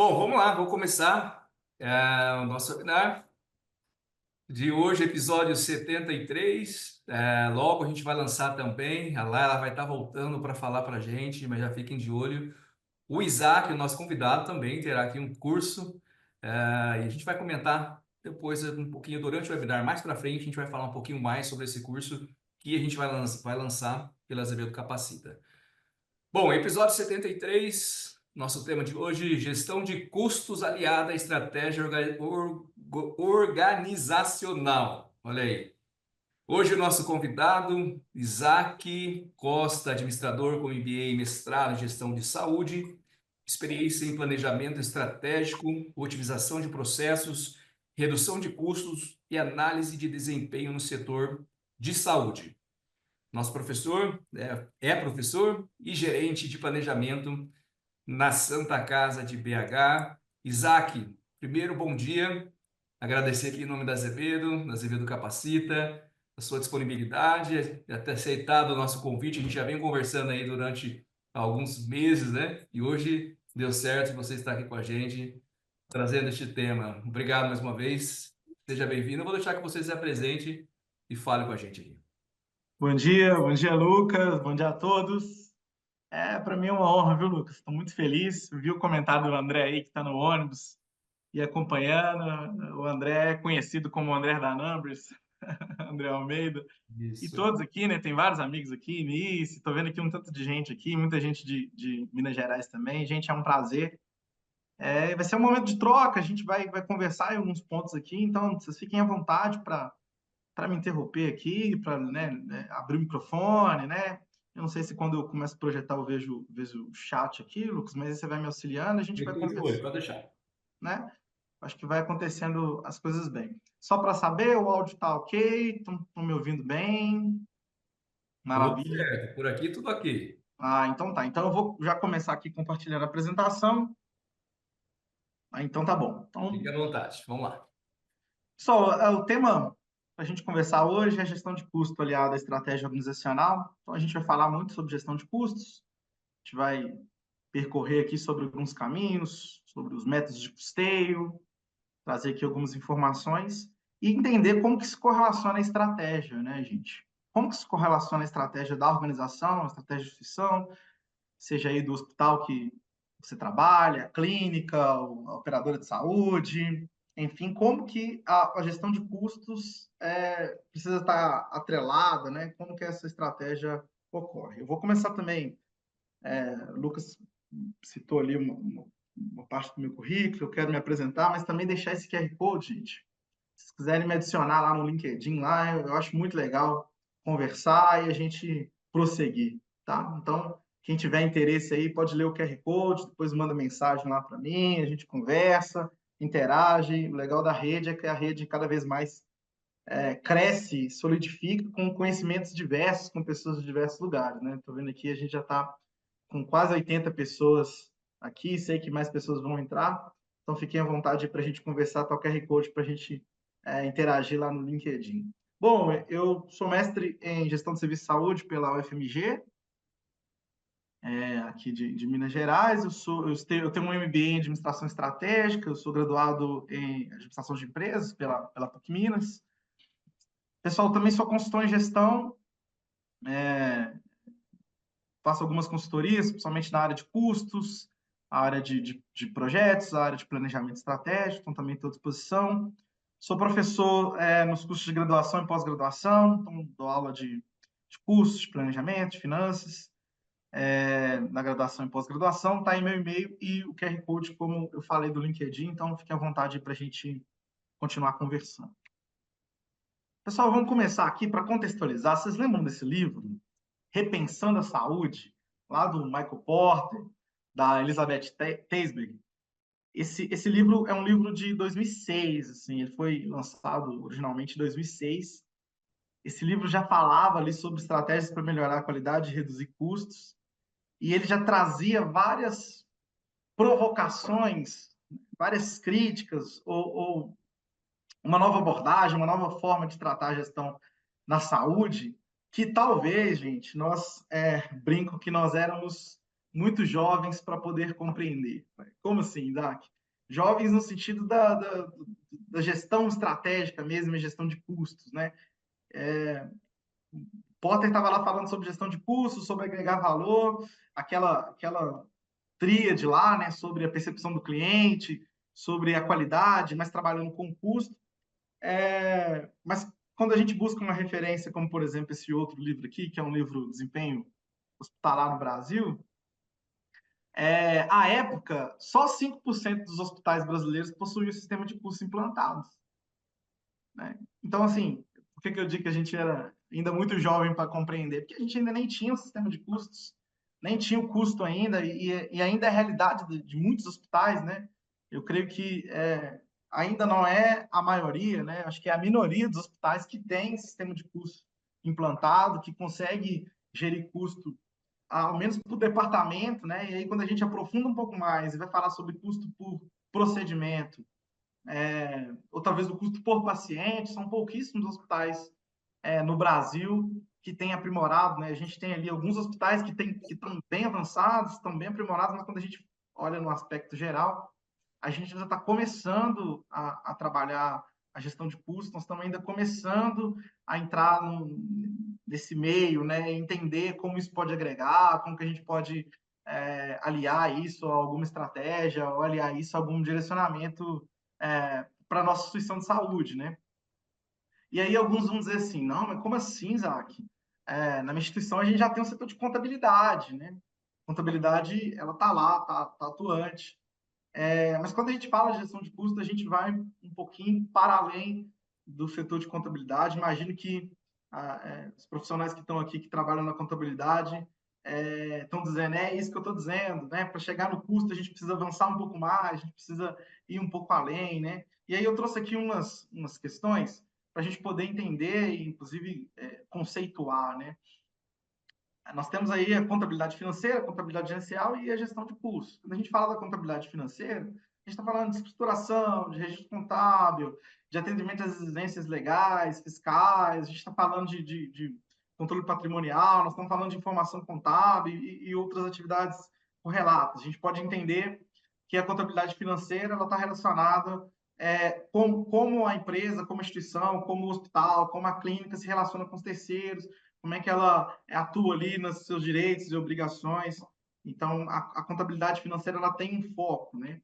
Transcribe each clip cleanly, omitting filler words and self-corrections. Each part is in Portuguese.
Bom, vamos lá, vou começar o nosso webinar de hoje, episódio 73. Logo a gente vai lançar também, a Laila vai estar voltando para falar para a gente, mas já fiquem de olho. O Isaac, o nosso convidado, também terá aqui um curso, e a gente vai comentar depois um pouquinho durante o webinar. Mais para frente a gente vai falar um pouquinho mais sobre esse curso que a gente vai lançar pela Azevedo Capacita. Bom, episódio 73, nosso tema de hoje, gestão de custos aliada à estratégia organizacional. Olha aí. Hoje o nosso convidado, Isaac Costa, administrador com MBA e mestrado em gestão de saúde, experiência em planejamento estratégico, otimização de processos, redução de custos e análise de desempenho no setor de saúde. Nosso professor é professor e gerente de planejamento na Santa Casa de BH. Isaac, primeiro, bom dia. Agradecer aqui em nome da Azevedo Capacita, a sua disponibilidade, ter aceitado o nosso convite. A gente já vem conversando aí durante alguns meses, né? E hoje deu certo você estar aqui com a gente, trazendo este tema. Obrigado mais uma vez. Seja bem-vindo. Eu vou deixar que você se apresente e fale com a gente aqui. Bom dia, Lucas. Bom dia a todos. Para mim é uma honra, viu, Lucas? Estou muito feliz. Vi o comentário do André aí que está no ônibus e acompanhando. O André é conhecido como o André da Numbers, André Almeida. E Isso. todos aqui, né? Tem vários amigos aqui, Nice. Estou vendo aqui um tanto de gente aqui, muita gente de Minas Gerais também. Gente, é um prazer. Vai ser um momento de troca. A gente vai conversar em alguns pontos aqui. Então, vocês fiquem à vontade para me interromper aqui, para abrir o microfone, né? Eu não sei se quando eu começo a projetar eu vejo o chat aqui, Lucas, mas aí você vai me auxiliando, a gente vai Depois foi, conversando, pode deixar. né? Acho que vai acontecendo as coisas bem. Só para saber, o áudio está ok? Estão me ouvindo bem? Tudo Maravilha. certo, por aqui, tudo aqui. Então tá. Então eu vou já começar aqui compartilhando a apresentação. Então tá bom. Fique Então, à vontade, vamos lá. pessoal, o tema para a gente conversar hoje é gestão de custo aliada à estratégia organizacional. Então a gente vai falar muito sobre gestão de custos. A gente vai percorrer aqui sobre alguns caminhos, sobre os métodos de custeio, trazer aqui algumas informações e entender como que se correlaciona a estratégia, né, gente? Como que se correlaciona a estratégia da organização, a estratégia de instituição, seja aí do hospital que você trabalha, a clínica, a operadora de saúde, enfim, como que a gestão de custos precisa estar atrelada, né? Como que essa estratégia ocorre. Eu vou começar também, Lucas citou ali uma parte do meu currículo, eu quero me apresentar, mas também deixar esse QR Code, gente. Se vocês quiserem me adicionar lá no LinkedIn, lá, eu acho muito legal conversar e a gente prosseguir, tá? Então, quem tiver interesse aí, pode ler o QR Code, depois manda mensagem lá para mim, a gente conversa, interage. O legal da rede é que a rede cada vez mais cresce, solidifica com conhecimentos diversos, com pessoas de diversos lugares, né? Estou vendo aqui, a gente já está com quase 80 pessoas aqui, sei que mais pessoas vão entrar, então fiquem à vontade para a gente conversar, tá o QR Code para a gente interagir lá no LinkedIn. Bom, eu sou mestre em gestão de serviço de saúde pela UFMG, aqui de Minas Gerais, eu tenho um MBA em administração estratégica, eu sou graduado em administração de empresas pela PUC Minas. Pessoal, também sou consultor em gestão, faço algumas consultorias, principalmente na área de custos, a área de projetos, a área de planejamento estratégico, então também estou à disposição. Sou professor nos cursos de graduação e pós-graduação, então dou aula de cursos, de planejamento, de finanças, na graduação e pós-graduação, está aí meu e-mail e o QR Code, como eu falei do LinkedIn, então fique à vontade para a gente continuar conversando. Pessoal, vamos começar aqui para contextualizar. Vocês lembram desse livro? Repensando a Saúde, lá do Michael Porter, da Elizabeth Teisberg. Esse livro é um livro de 2006, assim, ele foi lançado originalmente em 2006. Esse livro já falava ali sobre estratégias para melhorar a qualidade e reduzir custos, e ele já trazia várias provocações, várias críticas, ou uma nova abordagem, uma nova forma de tratar a gestão na saúde, que talvez, gente, nós brinco que nós éramos muito jovens para poder compreender. Como assim, Isaac? Jovens no sentido da gestão estratégica mesmo, gestão de custos, né? Potter estava lá falando sobre gestão de custos, sobre agregar valor, aquela tríade lá, né, sobre a percepção do cliente, sobre a qualidade, mas trabalhando com o custo. Mas quando a gente busca uma referência, como por exemplo esse outro livro aqui, que é um livro Desempenho Hospitalar no Brasil, à época, só 5% dos hospitais brasileiros possuíam o sistema de custos implantados. Né? Então, assim, por que eu digo que a gente era ainda muito jovem para compreender? Porque a gente ainda nem tinha o sistema de custos, nem tinha o custo ainda, e ainda é a realidade de muitos hospitais, né? Eu creio que ainda não é a maioria, né? Acho que é a minoria dos hospitais que tem sistema de custo implantado, que consegue gerir custo, ao menos por departamento, né? E aí, quando a gente aprofunda um pouco mais e vai falar sobre custo por procedimento, ou talvez o custo por paciente, são pouquíssimos hospitais no Brasil que têm aprimorado, né? A gente tem ali alguns hospitais que estão bem avançados, estão bem aprimorados, mas quando a gente olha no aspecto geral, a gente já está começando a trabalhar a gestão de custos, nós estamos ainda começando a entrar nesse meio, né? Entender como isso pode agregar, como que a gente pode aliar isso a alguma estratégia, ou aliar isso a algum direcionamento para a nossa instituição de saúde, né? E aí alguns vão dizer assim, não, mas como assim, Isaac? Na minha instituição a gente já tem um setor de contabilidade, né? Contabilidade, ela está lá, tá atuante. Mas quando a gente fala de gestão de custos, a gente vai um pouquinho para além do setor de contabilidade. Imagino que os profissionais que estão aqui, que trabalham na contabilidade, estão dizendo, é isso que eu estou dizendo, né? Para chegar no custo, a gente precisa avançar um pouco mais, a gente precisa ir um pouco além, né? E aí eu trouxe aqui umas questões para a gente poder entender e, inclusive, conceituar, né? Nós temos aí a contabilidade financeira, a contabilidade gerencial e a gestão de custos. Quando a gente fala da contabilidade financeira, a gente está falando de estruturação, de registro contábil, de atendimento às exigências legais, fiscais, a gente está falando de controle patrimonial, nós estamos falando de informação contábil e outras atividades correlatas. A gente pode entender que a contabilidade financeira está relacionada com como a empresa, como a instituição, como o hospital, como a clínica se relaciona com os terceiros, como é que ela atua ali nos seus direitos e obrigações. Então, a contabilidade financeira ela tem um foco, né?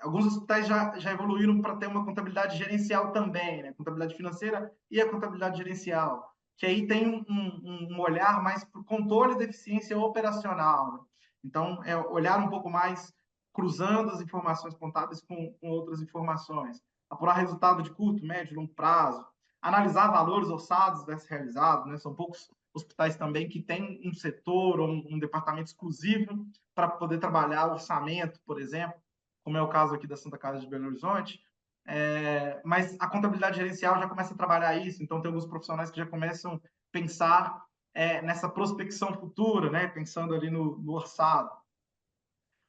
Alguns hospitais já evoluíram para ter uma contabilidade gerencial também, né? Contabilidade financeira e a contabilidade gerencial, que aí tem um olhar mais para o controle da eficiência operacional. Né? Então, olhar um pouco mais cruzando as informações contábeis com outras informações. Apurar resultado de curto, médio e longo prazo. Analisar valores orçados versus realizados. Né? São poucos hospitais também que têm um setor ou um departamento exclusivo para poder trabalhar orçamento, por exemplo, como é o caso aqui da Santa Casa de Belo Horizonte, mas a contabilidade gerencial já começa a trabalhar isso, então tem alguns profissionais que já começam a pensar nessa prospecção futura, né? Pensando ali no orçado.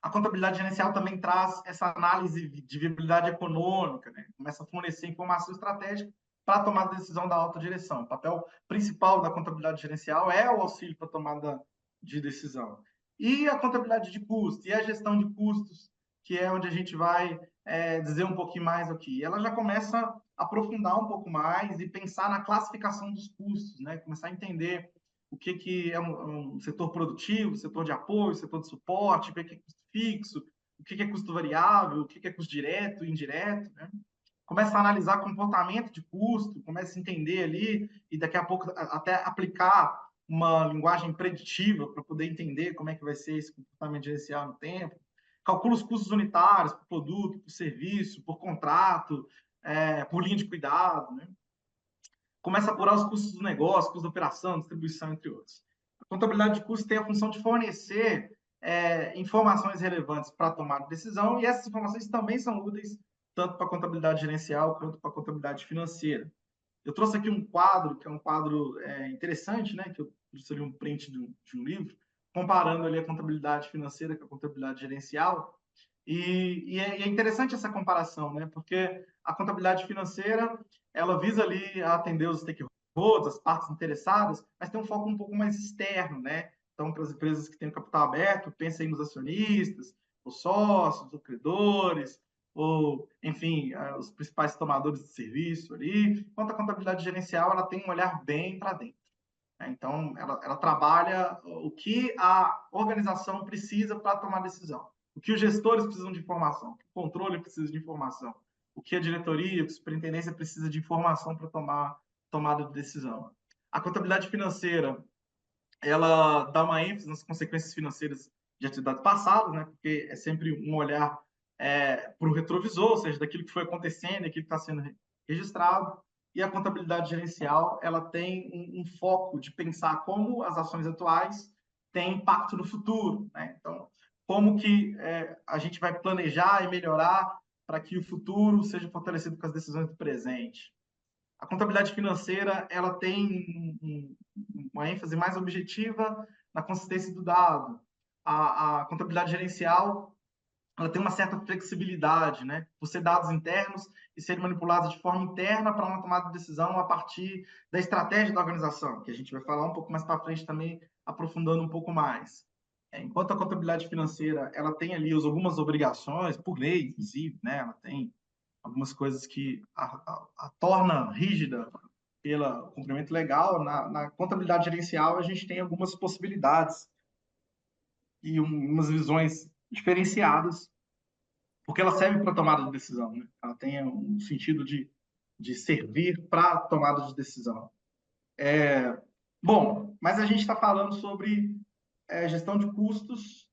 A contabilidade gerencial também traz essa análise de viabilidade econômica, né? Começa a fornecer informação estratégica para a tomada de decisão da alta direção. O papel principal da contabilidade gerencial é o auxílio para a tomada de decisão. E a contabilidade de custos, e a gestão de custos, que é onde a gente vai dizer um pouquinho mais aqui. Ela já começa a aprofundar um pouco mais e pensar na classificação dos custos, né? Começar a entender o que é um setor produtivo, setor de apoio, setor de suporte, o que é custo fixo, o que é custo variável, o que é custo direto e indireto, né? Começa a analisar comportamento de custo, começa a entender ali e daqui a pouco até aplicar uma linguagem preditiva para poder entender como é que vai ser esse comportamento gerencial no tempo. Calcula os custos unitários por produto, por serviço, por contrato, por linha de cuidado, né? Começa a apurar os custos do negócio, custos de operação, distribuição, entre outros. A contabilidade de custos tem a função de fornecer informações relevantes para a tomada de decisão, e essas informações também são úteis tanto para a contabilidade gerencial quanto para a contabilidade financeira. Eu trouxe aqui um quadro, que é um quadro interessante, né, que eu trouxe ali um print de um livro, comparando ali a contabilidade financeira com a contabilidade gerencial, e é interessante essa comparação, né? Porque a contabilidade financeira ela visa ali atender os stakeholders, as partes interessadas, mas tem um foco um pouco mais externo, né? Então, para as empresas que têm capital aberto, pensa aí nos acionistas, os sócios, os credores, ou, enfim, os principais tomadores de serviço ali. Enquanto a contabilidade gerencial, ela tem um olhar bem para dentro. Então, ela trabalha o que a organização precisa para tomar decisão, o que os gestores precisam de informação, o que o controle precisa de informação, o que a diretoria, a superintendência precisa de informação para tomar tomada de decisão. A contabilidade financeira, ela dá uma ênfase nas consequências financeiras de atividades passadas, né? Porque é sempre um olhar para o retrovisor, ou seja, daquilo que foi acontecendo, daquilo que está sendo registrado. E a contabilidade gerencial, ela tem um foco de pensar como as ações atuais têm impacto no futuro, né? Então, como que a gente vai planejar e melhorar para que o futuro seja fortalecido com as decisões do presente. A contabilidade financeira, ela tem uma ênfase mais objetiva na consistência do dado. A contabilidade gerencial, ela tem uma certa flexibilidade, né? Por ser dados internos e serem manipulados de forma interna para uma tomada de decisão a partir da estratégia da organização, que a gente vai falar um pouco mais para frente também, aprofundando um pouco mais. Enquanto a contabilidade financeira, ela tem ali algumas obrigações, por lei, inclusive, né? Ela tem algumas coisas que a torna rígida pelo cumprimento legal. Na contabilidade gerencial, a gente tem algumas possibilidades e umas visões diferenciadas, porque ela serve para tomada de decisão, né? Ela tem um sentido de servir para tomada de decisão. Bom, mas a gente está falando sobre gestão de custos,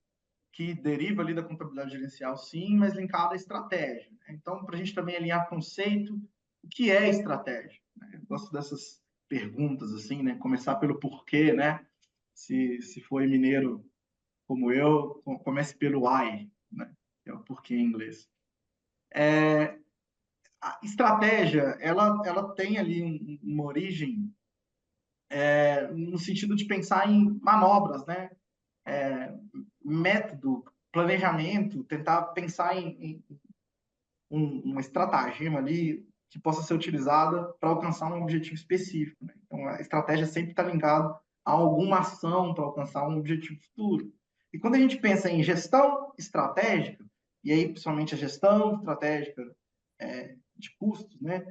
que deriva ali da contabilidade gerencial, sim, mas linkada à estratégia. Então, para a gente também alinhar conceito, o que é estratégia? Eu gosto dessas perguntas, assim, né? Começar pelo porquê, né? Se foi mineiro como eu, comece pelo why, né? Que é o porquê em inglês. A estratégia, ela tem ali uma origem no sentido de pensar em manobras, né? Método, planejamento, tentar pensar em uma estratagema ali que possa ser utilizada para alcançar um objetivo específico, né? Então, a estratégia sempre está ligada a alguma ação para alcançar um objetivo futuro. E quando a gente pensa em gestão estratégica, e aí principalmente a gestão estratégica de custos, né,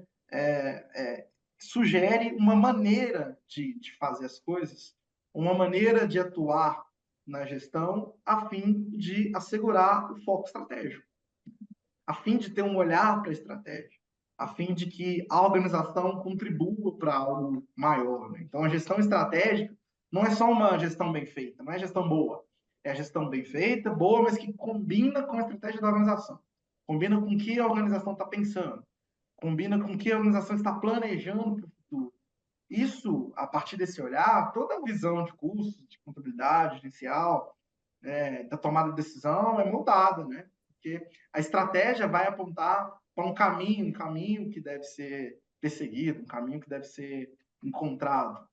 sugere uma maneira de fazer as coisas, uma maneira de atuar na gestão a fim de assegurar o foco estratégico, a fim de ter um olhar para a estratégia, a fim de que a organização contribua para algo maior, né? Então, a gestão estratégica não é só uma gestão bem feita, não é gestão boa. É a gestão bem feita, boa, mas que combina com a estratégia da organização. Combina com o que a organização está pensando. Combina com o que a organização está planejando para o futuro. Isso, a partir desse olhar, toda a visão de custos, de contabilidade, gerencial, da tomada de decisão é moldada, né? Porque a estratégia vai apontar para um caminho que deve ser perseguido, um caminho que deve ser encontrado.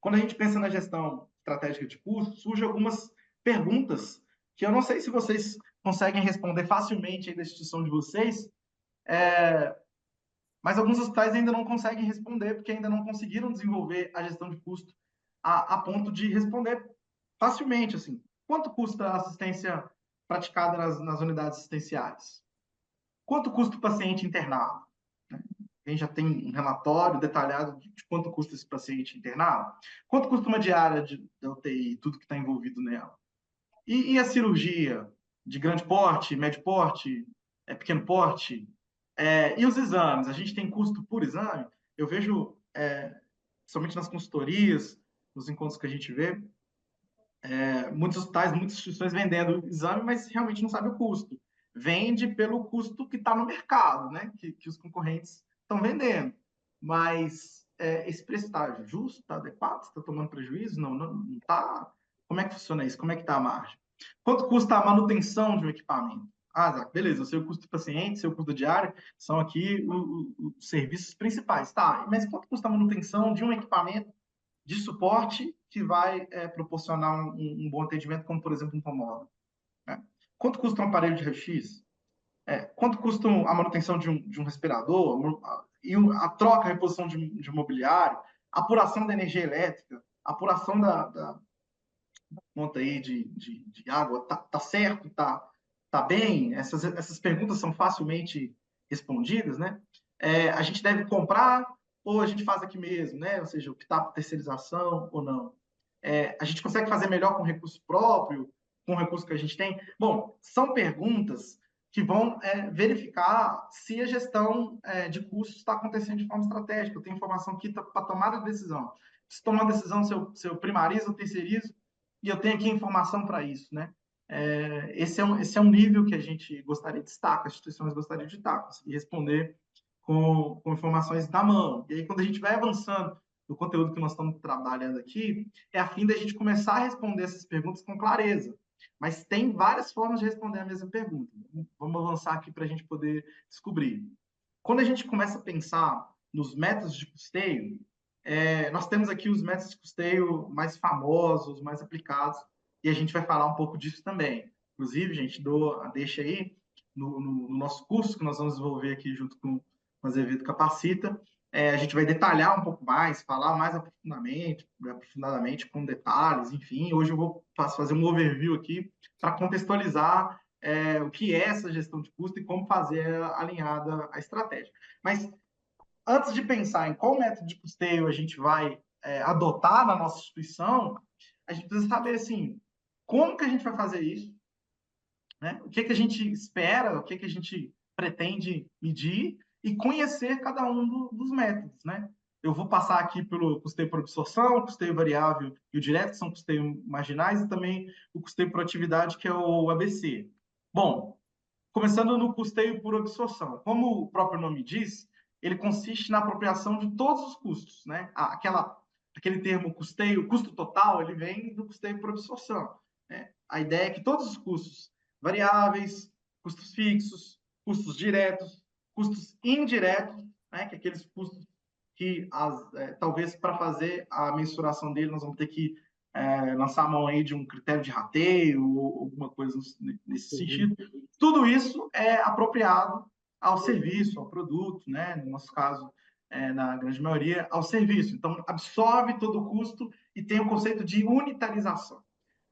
Quando a gente pensa na gestão estratégica de custos, surgem algumas perguntas que eu não sei se vocês conseguem responder facilmente aí da instituição de vocês, mas alguns hospitais ainda não conseguem responder porque ainda não conseguiram desenvolver a gestão de custo a ponto de responder facilmente, assim. Quanto custa a assistência praticada nas unidades assistenciais? Quanto custa o paciente internado? A gente já tem um relatório detalhado de quanto custa esse paciente internado? Quanto custa uma diária da UTI, tudo que está envolvido nela? E a cirurgia de grande porte, médio porte, pequeno porte? E os exames? A gente tem custo por exame? Eu vejo, somente nas consultorias, nos encontros que a gente vê, muitos hospitais, muitas instituições vendendo exame, mas realmente não sabe o custo. Vende pelo custo que está no mercado, né? Que os concorrentes estão vendendo. Mas esse preço está justo, está adequado? Está tomando prejuízo? Não está? Como é que funciona isso? Como é que está a margem? Quanto custa a manutenção de um equipamento? Zac, beleza, eu sei o custo do paciente, sei o custo diário, são aqui os serviços principais. Tá, mas quanto custa a manutenção de um equipamento de suporte que vai proporcionar um bom atendimento, como, por exemplo, um tomógrafo? Né? Quanto custa um aparelho de raio-x? Quanto custa a manutenção de um respirador? E a troca, a reposição de mobiliário? Apuração da energia elétrica? Apuração conta aí de água tá certo, tá bem? Essas perguntas são facilmente respondidas, né? A gente deve comprar ou a gente faz aqui mesmo, né? Ou seja, optar por terceirização ou não. A gente consegue fazer melhor com recurso próprio, com o recurso que a gente tem? Bom, são perguntas que vão verificar se a gestão de custos está acontecendo de forma estratégica. Eu tenho informação aqui para tomada de decisão. Se tomar uma decisão, se eu primarizo ou terceirizo, e eu tenho aqui informação para isso, né? Esse é um nível que a gente gostaria de estar, que as instituições gostariam de estar, conseguir responder com informações na mão. E aí, quando a gente vai avançando no conteúdo que nós estamos trabalhando aqui, é a fim da gente começar a responder essas perguntas com clareza. Mas tem várias formas de responder a mesma pergunta. Vamos avançar aqui para a gente poder descobrir. Quando a gente começa a pensar nos métodos de custeio, nós temos aqui os métodos de custeio mais famosos, mais aplicados, e a gente vai falar um pouco disso também. Inclusive, gente, dou a deixa aí no nosso curso que nós vamos desenvolver aqui junto com o Azevedo Capacita. A gente vai detalhar um pouco mais, falar mais aprofundadamente, com detalhes, enfim. Hoje eu vou fazer um overview aqui para contextualizar o que é essa gestão de custo e como fazer alinhada à estratégia. Mas antes de pensar em qual método de custeio a gente vai adotar na nossa instituição, a gente precisa saber assim, como que a gente vai fazer isso, né? O que a gente espera, o que a gente pretende medir e conhecer cada um dos métodos, né? Eu vou passar aqui pelo custeio por absorção, custeio variável e o direto, que são custeios marginais, e também o custeio por atividade, que é o ABC. Bom, começando no custeio por absorção. Como o próprio nome diz, ele consiste na apropriação de todos os custos, né? Aquele termo custeio, custo total, ele vem do custeio por absorção, né? A ideia é que todos os custos variáveis, custos fixos, custos diretos, custos indiretos, né? Que é aqueles custos que talvez para fazer a mensuração dele nós vamos ter que lançar a mão aí de um critério de rateio ou alguma coisa nesse sentido. Tudo isso é apropriado ao serviço, ao produto, né? No nosso caso, na grande maioria, ao serviço. Então, absorve todo o custo e tem o conceito de unitarização.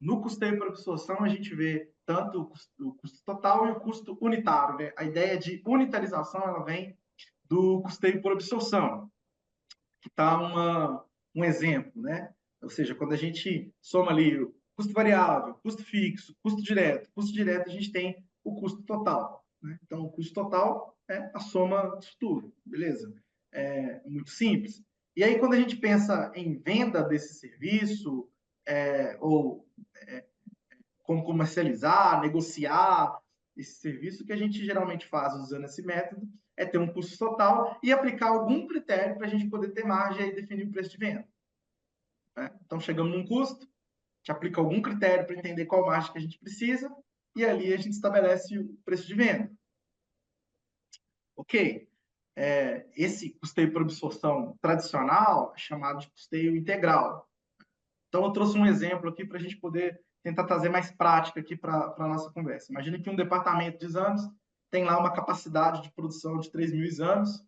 No custeio por absorção, a gente vê tanto o custo total e o custo unitário, né? A ideia de unitarização ela vem do custeio por absorção, que está um exemplo, né? Ou seja, quando a gente soma ali o custo variável, custo fixo, custo direto a gente tem o custo total, né? Então, o custo total é a soma disso tudo, beleza? É muito simples. E aí, quando a gente pensa em venda desse serviço, ou como comercializar, negociar esse serviço, o que a gente geralmente faz usando esse método é ter um custo total e aplicar algum critério para a gente poder ter margem e definir o preço de venda, né? Então, chegamos num custo, a gente aplica algum critério para entender qual margem que a gente precisa e ali a gente estabelece o preço de venda. Ok. Esse custeio por absorção tradicional é chamado de custeio integral. Então, eu trouxe um exemplo aqui para a gente poder tentar trazer mais prática aqui para a nossa conversa. Imagina que um departamento de exames tem lá uma capacidade de produção de 3.000 exames,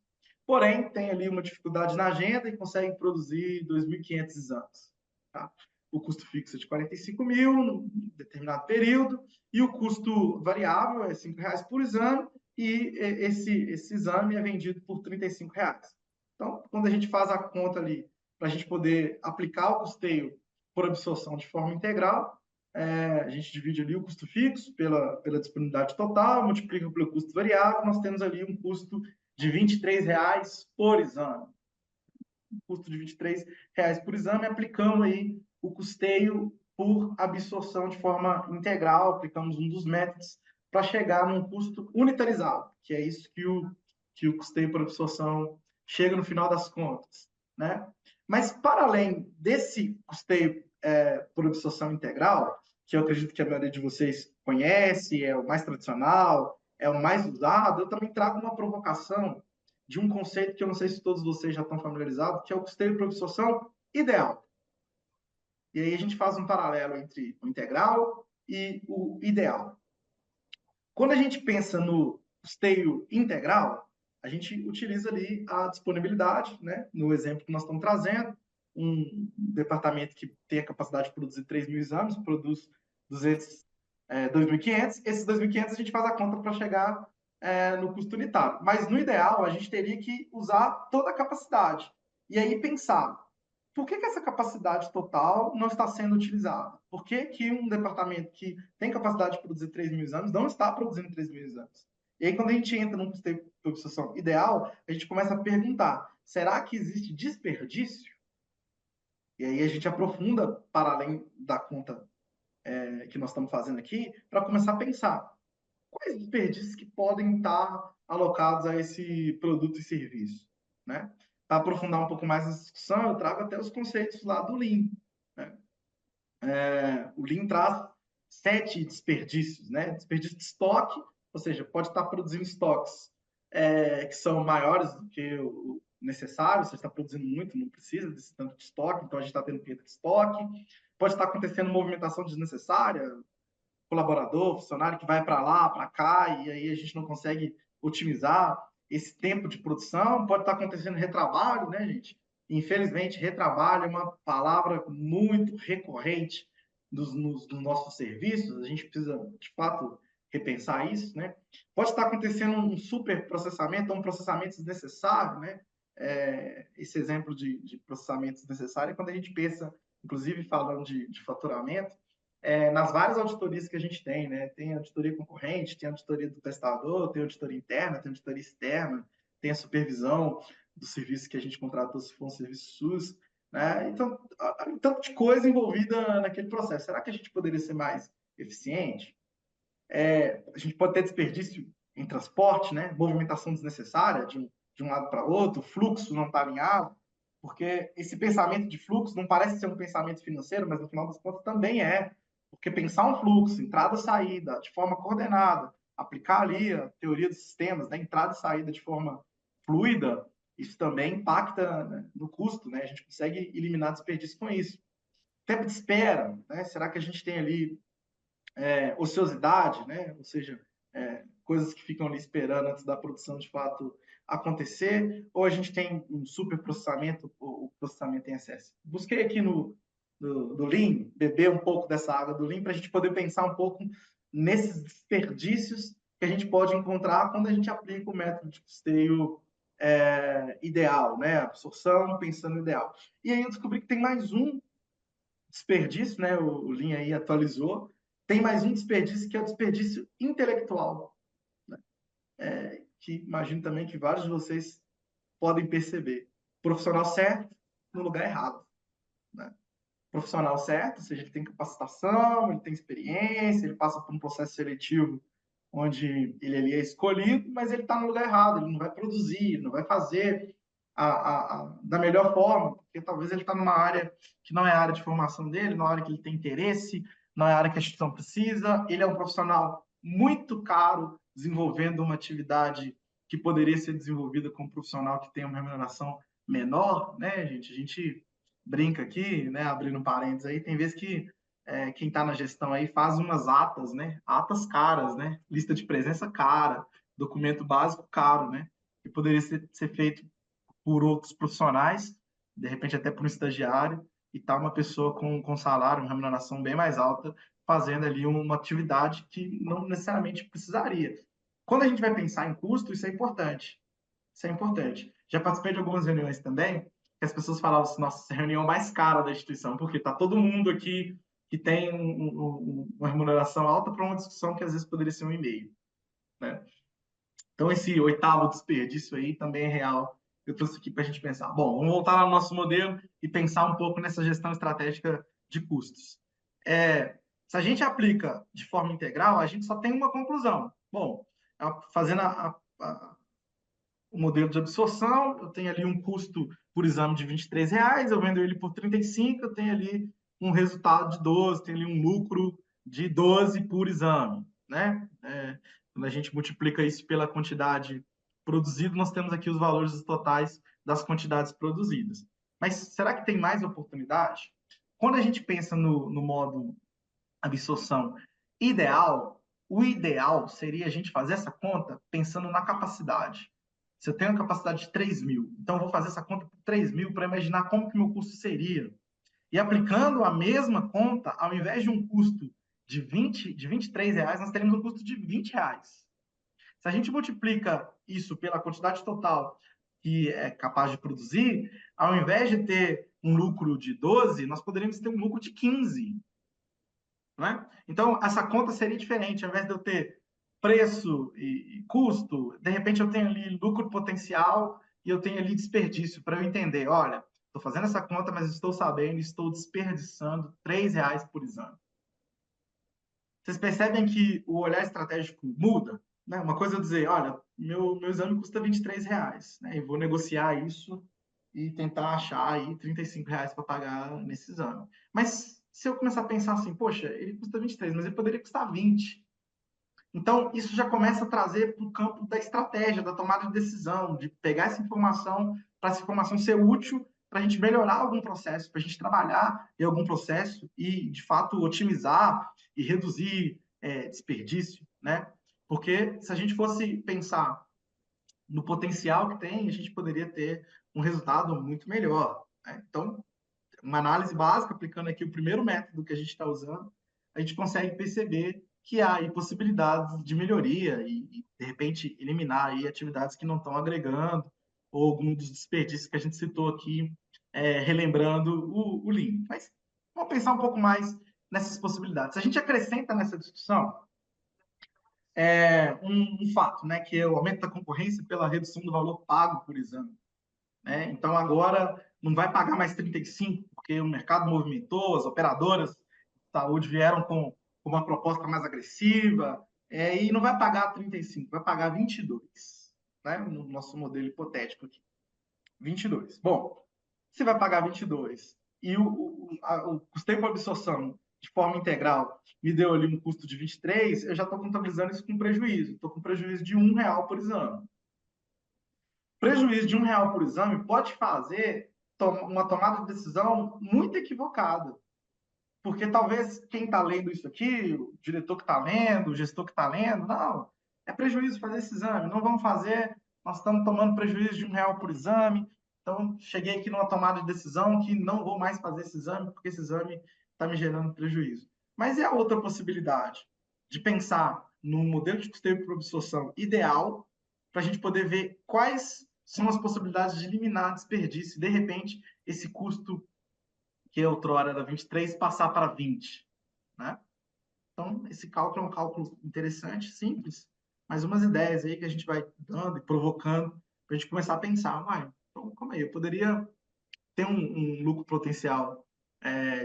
porém tem ali uma dificuldade na agenda e consegue produzir 2.500 exames. Tá? O custo fixo é de 45 mil num determinado período e o custo variável é R$5 por exame e esse exame é vendido por R$35. Então, quando a gente faz a conta ali para a gente poder aplicar o custeio por absorção de forma integral, a gente divide ali o custo fixo pela disponibilidade total, multiplica pelo custo variável, nós temos ali um custo de R$23 por exame. Um custo de R$23 por exame, aplicamos aí o custeio por absorção de forma integral, aplicamos um dos métodos para chegar num custo unitarizado, que é isso que o custeio por absorção chega no final das contas, né? Mas, para além desse custeio por absorção integral, que eu acredito que a maioria de vocês conhece, é o mais tradicional, é o mais usado, eu também trago uma provocação de um conceito que eu não sei se todos vocês já estão familiarizados, que é o custeio por absorção ideal. E aí a gente faz um paralelo entre o integral e o ideal. Quando a gente pensa no custeio integral, a gente utiliza ali a disponibilidade, né? No exemplo que nós estamos trazendo, um departamento que tem a capacidade de produzir 3.000 exames, produz 2.500, esses 2.500 a gente faz a conta para chegar no custo unitário. Mas, no ideal, a gente teria que usar toda a capacidade. E aí pensar, por que essa capacidade total não está sendo utilizada? Por que um departamento que tem capacidade de produzir 3.000 exames não está produzindo 3.000 exames? E aí, quando a gente entra num custeio por observação ideal, a gente começa a perguntar, será que existe desperdício? E aí a gente aprofunda para além da conta que nós estamos fazendo aqui, para começar a pensar quais desperdícios que podem estar alocados a esse produto e serviço, né? Para aprofundar um pouco mais essa discussão, eu trago até os conceitos lá do Lean, né? O Lean traz 7 desperdícios, né? Desperdício de estoque, ou seja, pode estar produzindo estoques que são maiores do que o necessário, você está produzindo muito, não precisa desse tanto de estoque, então a gente está tendo perda de estoque. Pode estar acontecendo movimentação desnecessária, colaborador, funcionário que vai para lá, para cá, e aí a gente não consegue otimizar esse tempo de produção. Pode estar acontecendo retrabalho, né, gente? Infelizmente, retrabalho é uma palavra muito recorrente nos nossos serviços. A gente precisa, de fato, repensar isso, né? Pode estar acontecendo um super processamento, um processamento desnecessário, né? Esse exemplo de processamento desnecessário é quando a gente pensa, inclusive falando de faturamento, nas várias auditorias que a gente tem, né? Tem auditoria concorrente, tem auditoria do testador, tem auditoria interna, tem auditoria externa, tem a supervisão do serviço que a gente contratou se for um serviço SUS, né? Então, há um tanto de coisa envolvida naquele processo. Será que a gente poderia ser mais eficiente? A gente pode ter desperdício em transporte, né? Movimentação desnecessária de um lado para outro, o fluxo não está alinhado, porque esse pensamento de fluxo não parece ser um pensamento financeiro, mas no final das contas também é. Porque pensar um fluxo, entrada e saída, de forma coordenada, aplicar ali a teoria dos sistemas, né? Entrada e saída de forma fluida, isso também impacta, né, no custo, né? A gente consegue eliminar desperdício com isso. Tempo de espera, né? Será que a gente tem ali ociosidade, né? Ou seja, coisas que ficam ali esperando antes da produção de fato acontecer, ou a gente tem um super processamento, o processamento em excesso. Busquei aqui do Lean, beber um pouco dessa água do Lean para a gente poder pensar um pouco nesses desperdícios que a gente pode encontrar quando a gente aplica o método de custeio ideal, né? Absorção pensando ideal. E aí eu descobri que tem mais um desperdício, né? O Lean aí atualizou. Tem mais um desperdício que é o desperdício intelectual, né? Que imagino também que vários de vocês podem perceber. Profissional certo no lugar errado, né? Profissional certo, ou seja, ele tem capacitação, ele tem experiência, ele passa por um processo seletivo onde ele ali é escolhido, mas ele está no lugar errado, ele não vai produzir, não vai fazer da melhor forma, porque talvez ele está numa área que não é a área de formação dele, não é a área que ele tem interesse, não é a área que a instituição precisa, ele é um profissional muito caro, desenvolvendo uma atividade que poderia ser desenvolvida com um profissional que tem uma remuneração menor, né, gente? A gente brinca aqui, né, abrindo parênteses aí, tem vezes que quem está na gestão aí faz umas atas, né? Atas caras, né? Lista de presença cara, documento básico caro, né? Que poderia ser feito por outros profissionais, de repente até por um estagiário, e tá uma pessoa com salário, uma remuneração bem mais alta, fazendo ali uma atividade que não necessariamente precisaria. Quando a gente vai pensar em custo, isso é importante. Isso é importante. Já participei de algumas reuniões também, que as pessoas falavam assim, nossa, essa é a reunião mais cara da instituição, porque está todo mundo aqui que tem uma remuneração alta para uma discussão que às vezes poderia ser um e-mail, né? Então, esse oitavo desperdício aí também é real. Eu trouxe aqui para a gente pensar. Bom, vamos voltar lá no nosso modelo e pensar um pouco nessa gestão estratégica de custos. Se a gente aplica de forma integral, a gente só tem uma conclusão. Bom, fazendo o modelo de absorção, eu tenho ali um custo por exame de R$ 23, eu vendo ele por 35, eu tenho ali um resultado de 12, tenho ali um lucro de 12 por exame, né? Quando a gente multiplica isso pela quantidade produzida, nós temos aqui os valores totais das quantidades produzidas. Mas será que tem mais oportunidade? Quando a gente pensa no modo absorção ideal, o ideal seria a gente fazer essa conta pensando na capacidade. Se eu tenho a capacidade de 3.000, então eu vou fazer essa conta por 3.000 para imaginar como que meu custo seria. E aplicando a mesma conta, ao invés de um custo de 23 reais, nós teremos um custo de 20 reais. Se a gente multiplica isso pela quantidade total que é capaz de produzir, ao invés de ter um lucro de 12, nós poderíamos ter um lucro de 15. Né? Então, essa conta seria diferente. Ao invés de eu ter preço e custo, de repente eu tenho ali lucro potencial e eu tenho ali desperdício, para eu entender, olha, estou fazendo essa conta, mas estou sabendo, estou desperdiçando R$ 3 por exame. Vocês percebem que o olhar estratégico muda? Né? Uma coisa é eu dizer, olha, meu exame custa R$ 23, né? Eu vou negociar isso e tentar achar aí R$ 35 para pagar nesse exame. Mas se eu começar a pensar assim, poxa, ele custa 23, mas ele poderia custar 20. Então, isso já começa a trazer para o campo da estratégia, da tomada de decisão, de pegar essa informação, para essa informação ser útil para a gente melhorar algum processo, para a gente trabalhar em algum processo e, de fato, otimizar e reduzir desperdício, né? Porque se a gente fosse pensar no potencial que tem, a gente poderia ter um resultado muito melhor, né? Então, uma análise básica, aplicando aqui o primeiro método que a gente está usando, a gente consegue perceber que há aí possibilidades de melhoria e, de repente, eliminar aí atividades que não estão agregando ou algum dos desperdícios que a gente citou aqui, relembrando o Lean. Mas vamos pensar um pouco mais nessas possibilidades. A gente acrescenta nessa discussão um fato, né, que é o aumento da concorrência pela redução do valor pago por exame. Né? Então, agora não vai pagar mais 35, porque o mercado movimentou, as operadoras de saúde vieram com uma proposta mais agressiva, e não vai pagar 35, vai pagar 22, né? No nosso modelo hipotético aqui. 22. Bom, se vai pagar 22 e o custeio por absorção de forma integral me deu ali um custo de 23, eu já estou contabilizando isso com prejuízo. Estou com prejuízo de R$ 1 por exame. Prejuízo de R$ 1 por exame pode fazer uma tomada de decisão muito equivocada. Porque talvez quem está lendo isso aqui, o diretor que está lendo, o gestor que está lendo, não, é prejuízo fazer esse exame, não vamos fazer, nós estamos tomando prejuízo de R$ 1 por exame, então cheguei aqui numa tomada de decisão que não vou mais fazer esse exame, porque esse exame está me gerando prejuízo. Mas é a outra possibilidade de pensar num modelo de custeio por absorção ideal, para a gente poder ver quais são as possibilidades de eliminar desperdício, de repente, esse custo que outrora era 23 passar para 20, né? Então, esse cálculo é um cálculo interessante, simples, mas umas ideias aí que a gente vai dando e provocando para a gente começar a pensar, então, como aí, eu poderia ter um lucro potencial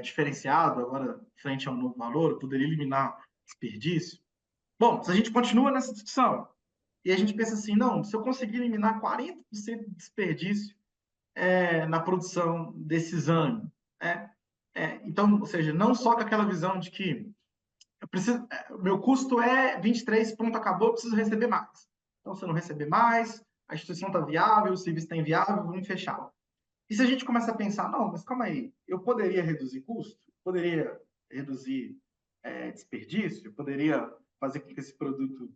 diferenciado agora frente a um novo valor, eu poderia eliminar desperdício. Bom, se a gente continua nessa discussão e a gente pensa assim, não, se eu conseguir eliminar 40% de desperdício na produção desse exame, então, ou seja, não só com aquela visão de que meu custo é 23, pronto, acabou, eu preciso receber mais. Então, se eu não receber mais, a instituição está viável, o serviço está inviável, vamos fechar. E se a gente começa a pensar, não, mas calma aí, eu poderia reduzir custo, poderia reduzir desperdício, eu poderia fazer com que esse produto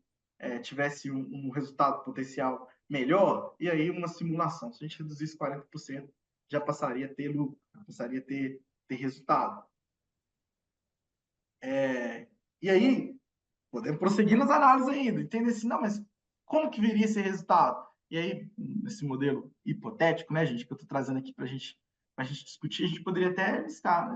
tivesse um resultado potencial melhor, e aí uma simulação, se a gente reduzisse 40%, já passaria a ter lucro, passaria a ter resultado. E aí, podemos prosseguir nas análises ainda, entender assim, não, mas como que viria esse resultado? E aí, nesse modelo hipotético, né, gente, que eu estou trazendo aqui para a gente discutir, a gente poderia até listar,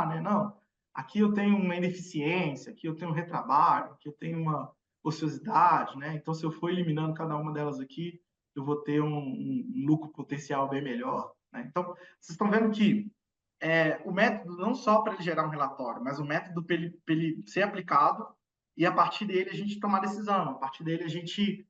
né? Não, aqui eu tenho uma ineficiência, aqui eu tenho um retrabalho, aqui eu tenho uma ociosidade, né? Então, se eu for eliminando cada uma delas aqui, eu vou ter um lucro potencial bem melhor, né? Então, vocês estão vendo que o método não só para ele gerar um relatório, mas o método para ele ser aplicado e a partir dele a gente tomar decisão, a partir dele a gente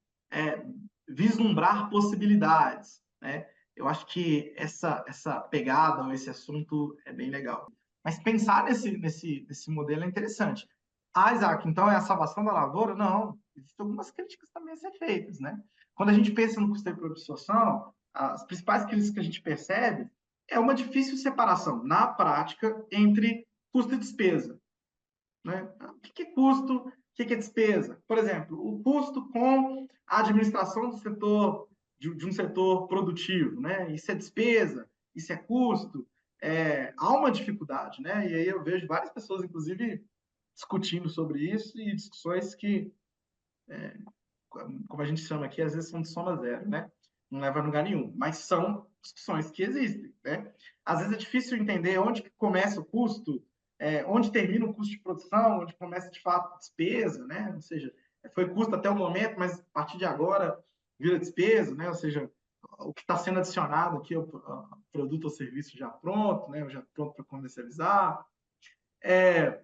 vislumbrar possibilidades, né? Eu acho que essa pegada ou esse assunto é bem legal. Mas pensar nesse modelo é interessante. Ah, Isaac, então é a salvação da lavoura? Não, existem algumas críticas também a ser feitas, né? Quando a gente pensa no custeio por absorção, as principais críticas que a gente percebe é uma difícil separação, na prática, entre custo e despesa. Né? O que é custo? O que é despesa? Por exemplo, o custo com a administração do setor de um setor produtivo, né? Isso é despesa, isso é custo, há uma dificuldade, né? E aí eu vejo várias pessoas, inclusive, discutindo sobre isso e discussões que, como a gente chama aqui, às vezes são de soma zero, né? Não leva a lugar nenhum, mas são discussões que existem, né? Às vezes é difícil entender onde que começa o custo, onde termina o custo de produção, onde começa de fato a despesa, né? Ou seja, foi custo até o momento, mas a partir de agora vira despesa, né? Ou seja, o que está sendo adicionado aqui é o produto ou serviço já pronto, né? Já pronto para comercializar. É,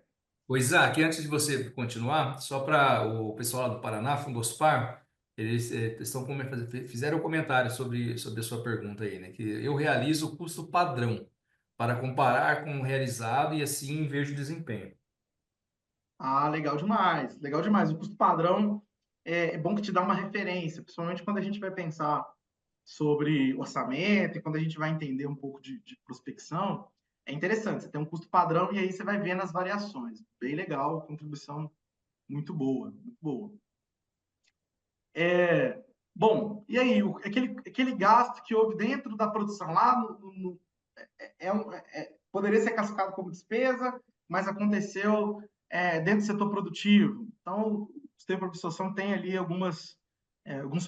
O Isaac, antes de você continuar, só para o pessoal lá do Paraná, Fundospar, eles fizeram um comentário sobre a sua pergunta aí, né? Que eu realizo o custo padrão para comparar com o realizado e assim vejo o desempenho. legal demais, legal demais. O custo padrão é bom que te dá uma referência, principalmente quando a gente vai pensar sobre orçamento e quando a gente vai entender um pouco de prospecção. É interessante, você tem um custo padrão e aí você vai vendo as variações. Bem legal, contribuição muito boa, muito boa. Bom, e aí, aquele gasto que houve dentro da produção lá poderia ser classificado como despesa, mas aconteceu dentro do setor produtivo. Então, o sistema de absorção tem ali alguns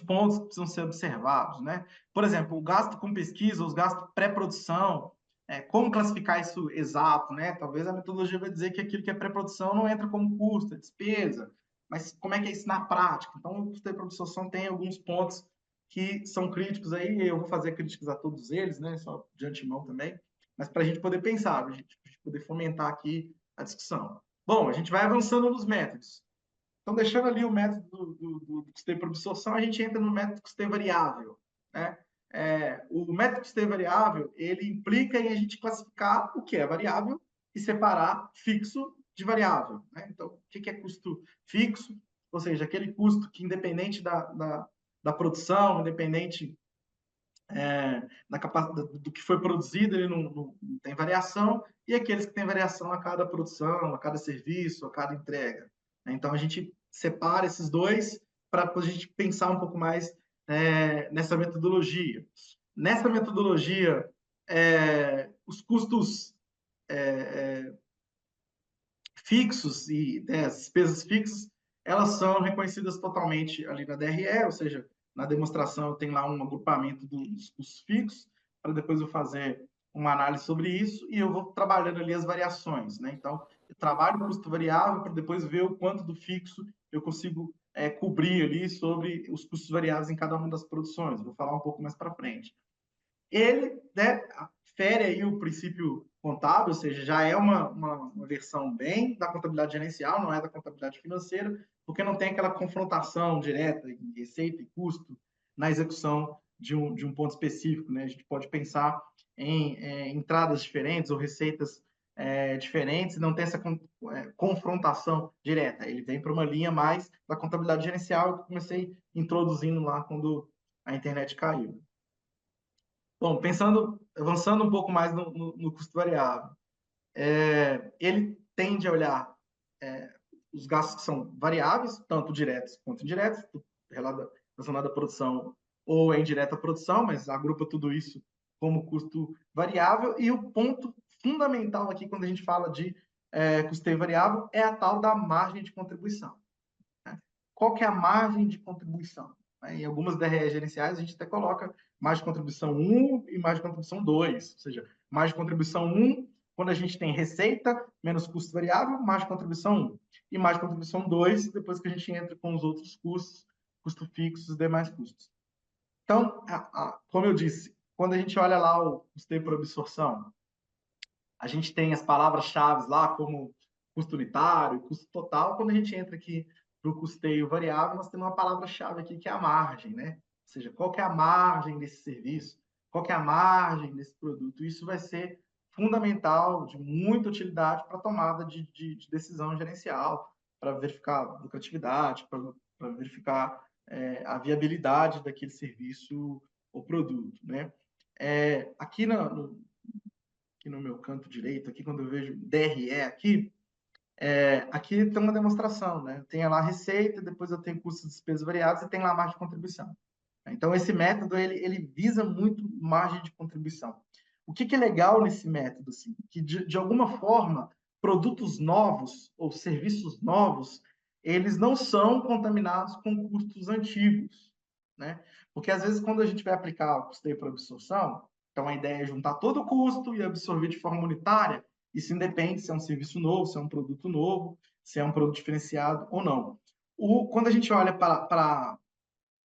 pontos que precisam ser observados, né? Por exemplo, o gasto com pesquisa, os gastos pré-produção, como classificar isso exato, né? Talvez a metodologia vai dizer que aquilo que é pré-produção não entra como custo, é despesa, mas como é que é isso na prática? Então, o sistema de absorção tem alguns pontos que são críticos aí, eu vou fazer críticas a todos eles, né? Só de antemão também, mas para a gente poder pensar, a gente poder fomentar aqui a discussão. Bom, a gente vai avançando nos métodos. Então, deixando ali o método do custeio por absorção, a gente entra no método custeio variável, né? O método custeio variável, ele implica em a gente classificar o que é variável e separar fixo de variável, né? Então, o que é custo fixo? Ou seja, aquele custo que, independente da produção, independente do que foi produzido, ele não tem variação, e aqueles que têm variação a cada produção, a cada serviço, a cada entrega. Então, a gente separa esses dois para a gente pensar um pouco mais nessa metodologia. Nessa metodologia, os custos fixos e as despesas fixas, elas são reconhecidas totalmente ali na DRE, ou seja, na demonstração tem lá um agrupamento dos custos fixos, para depois eu fazer uma análise sobre isso e eu vou trabalhando ali as variações, né? Então, eu trabalho o custo variável para depois ver o quanto do fixo eu consigo cobrir ali sobre os custos variáveis em cada uma das produções. Vou falar um pouco mais para frente. Ele, né, fere aí o princípio contábil, ou seja, já é uma versão bem da contabilidade gerencial, não é da contabilidade financeira, porque não tem aquela confrontação direta em receita e custo na execução de um ponto específico, né? A gente pode pensar em entradas diferentes ou receitas diferentes, não tem essa confrontação direta. Ele vem para uma linha mais da contabilidade gerencial que eu comecei introduzindo lá quando a internet caiu. Bom, avançando um pouco mais no custo variável, ele tende a olhar os gastos que são variáveis, tanto diretos quanto indiretos, relacionado à produção ou à indireta produção, mas agrupa tudo isso como custo variável. E o ponto fundamental aqui, quando a gente fala de custeio variável, é a tal da margem de contribuição. Né? Qual que é a margem de contribuição? Em algumas DRE gerenciais, a gente até coloca margem de contribuição 1 e margem de contribuição 2, ou seja, margem de contribuição 1, quando a gente tem receita menos custo variável, margem de contribuição 1. E margem de contribuição 2, depois que a gente entra com os outros custos, custo fixo e demais custos. Então, como eu disse, quando a gente olha lá o custeio por absorção, a gente tem as palavras-chave lá, como custo unitário, custo total. Quando a gente entra aqui para o custeio variável, nós temos uma palavra-chave aqui, que é a margem, né? Ou seja, qual que é a margem desse serviço, qual que é a margem desse produto. Isso vai ser fundamental, de muita utilidade para a tomada de decisão gerencial, para verificar a lucratividade, para verificar a viabilidade daquele serviço ou produto, né? Aqui aqui no meu canto direito, aqui quando eu vejo DRE aqui, aqui tem uma demonstração, né? Tem lá a receita, depois eu tenho custos de despesas variáveis e tem lá a margem de contribuição. Então, esse método, ele visa muito margem de contribuição. O que é legal nesse método? Assim, que, de alguma forma, produtos novos ou serviços novos, eles não são contaminados com custos antigos, né? Porque, às vezes, quando a gente vai aplicar o custeio por absorção, então a ideia é juntar todo o custo e absorver de forma unitária. Isso independe se é um serviço novo, se é um produto novo, se é um produto diferenciado ou não. Quando a gente olha para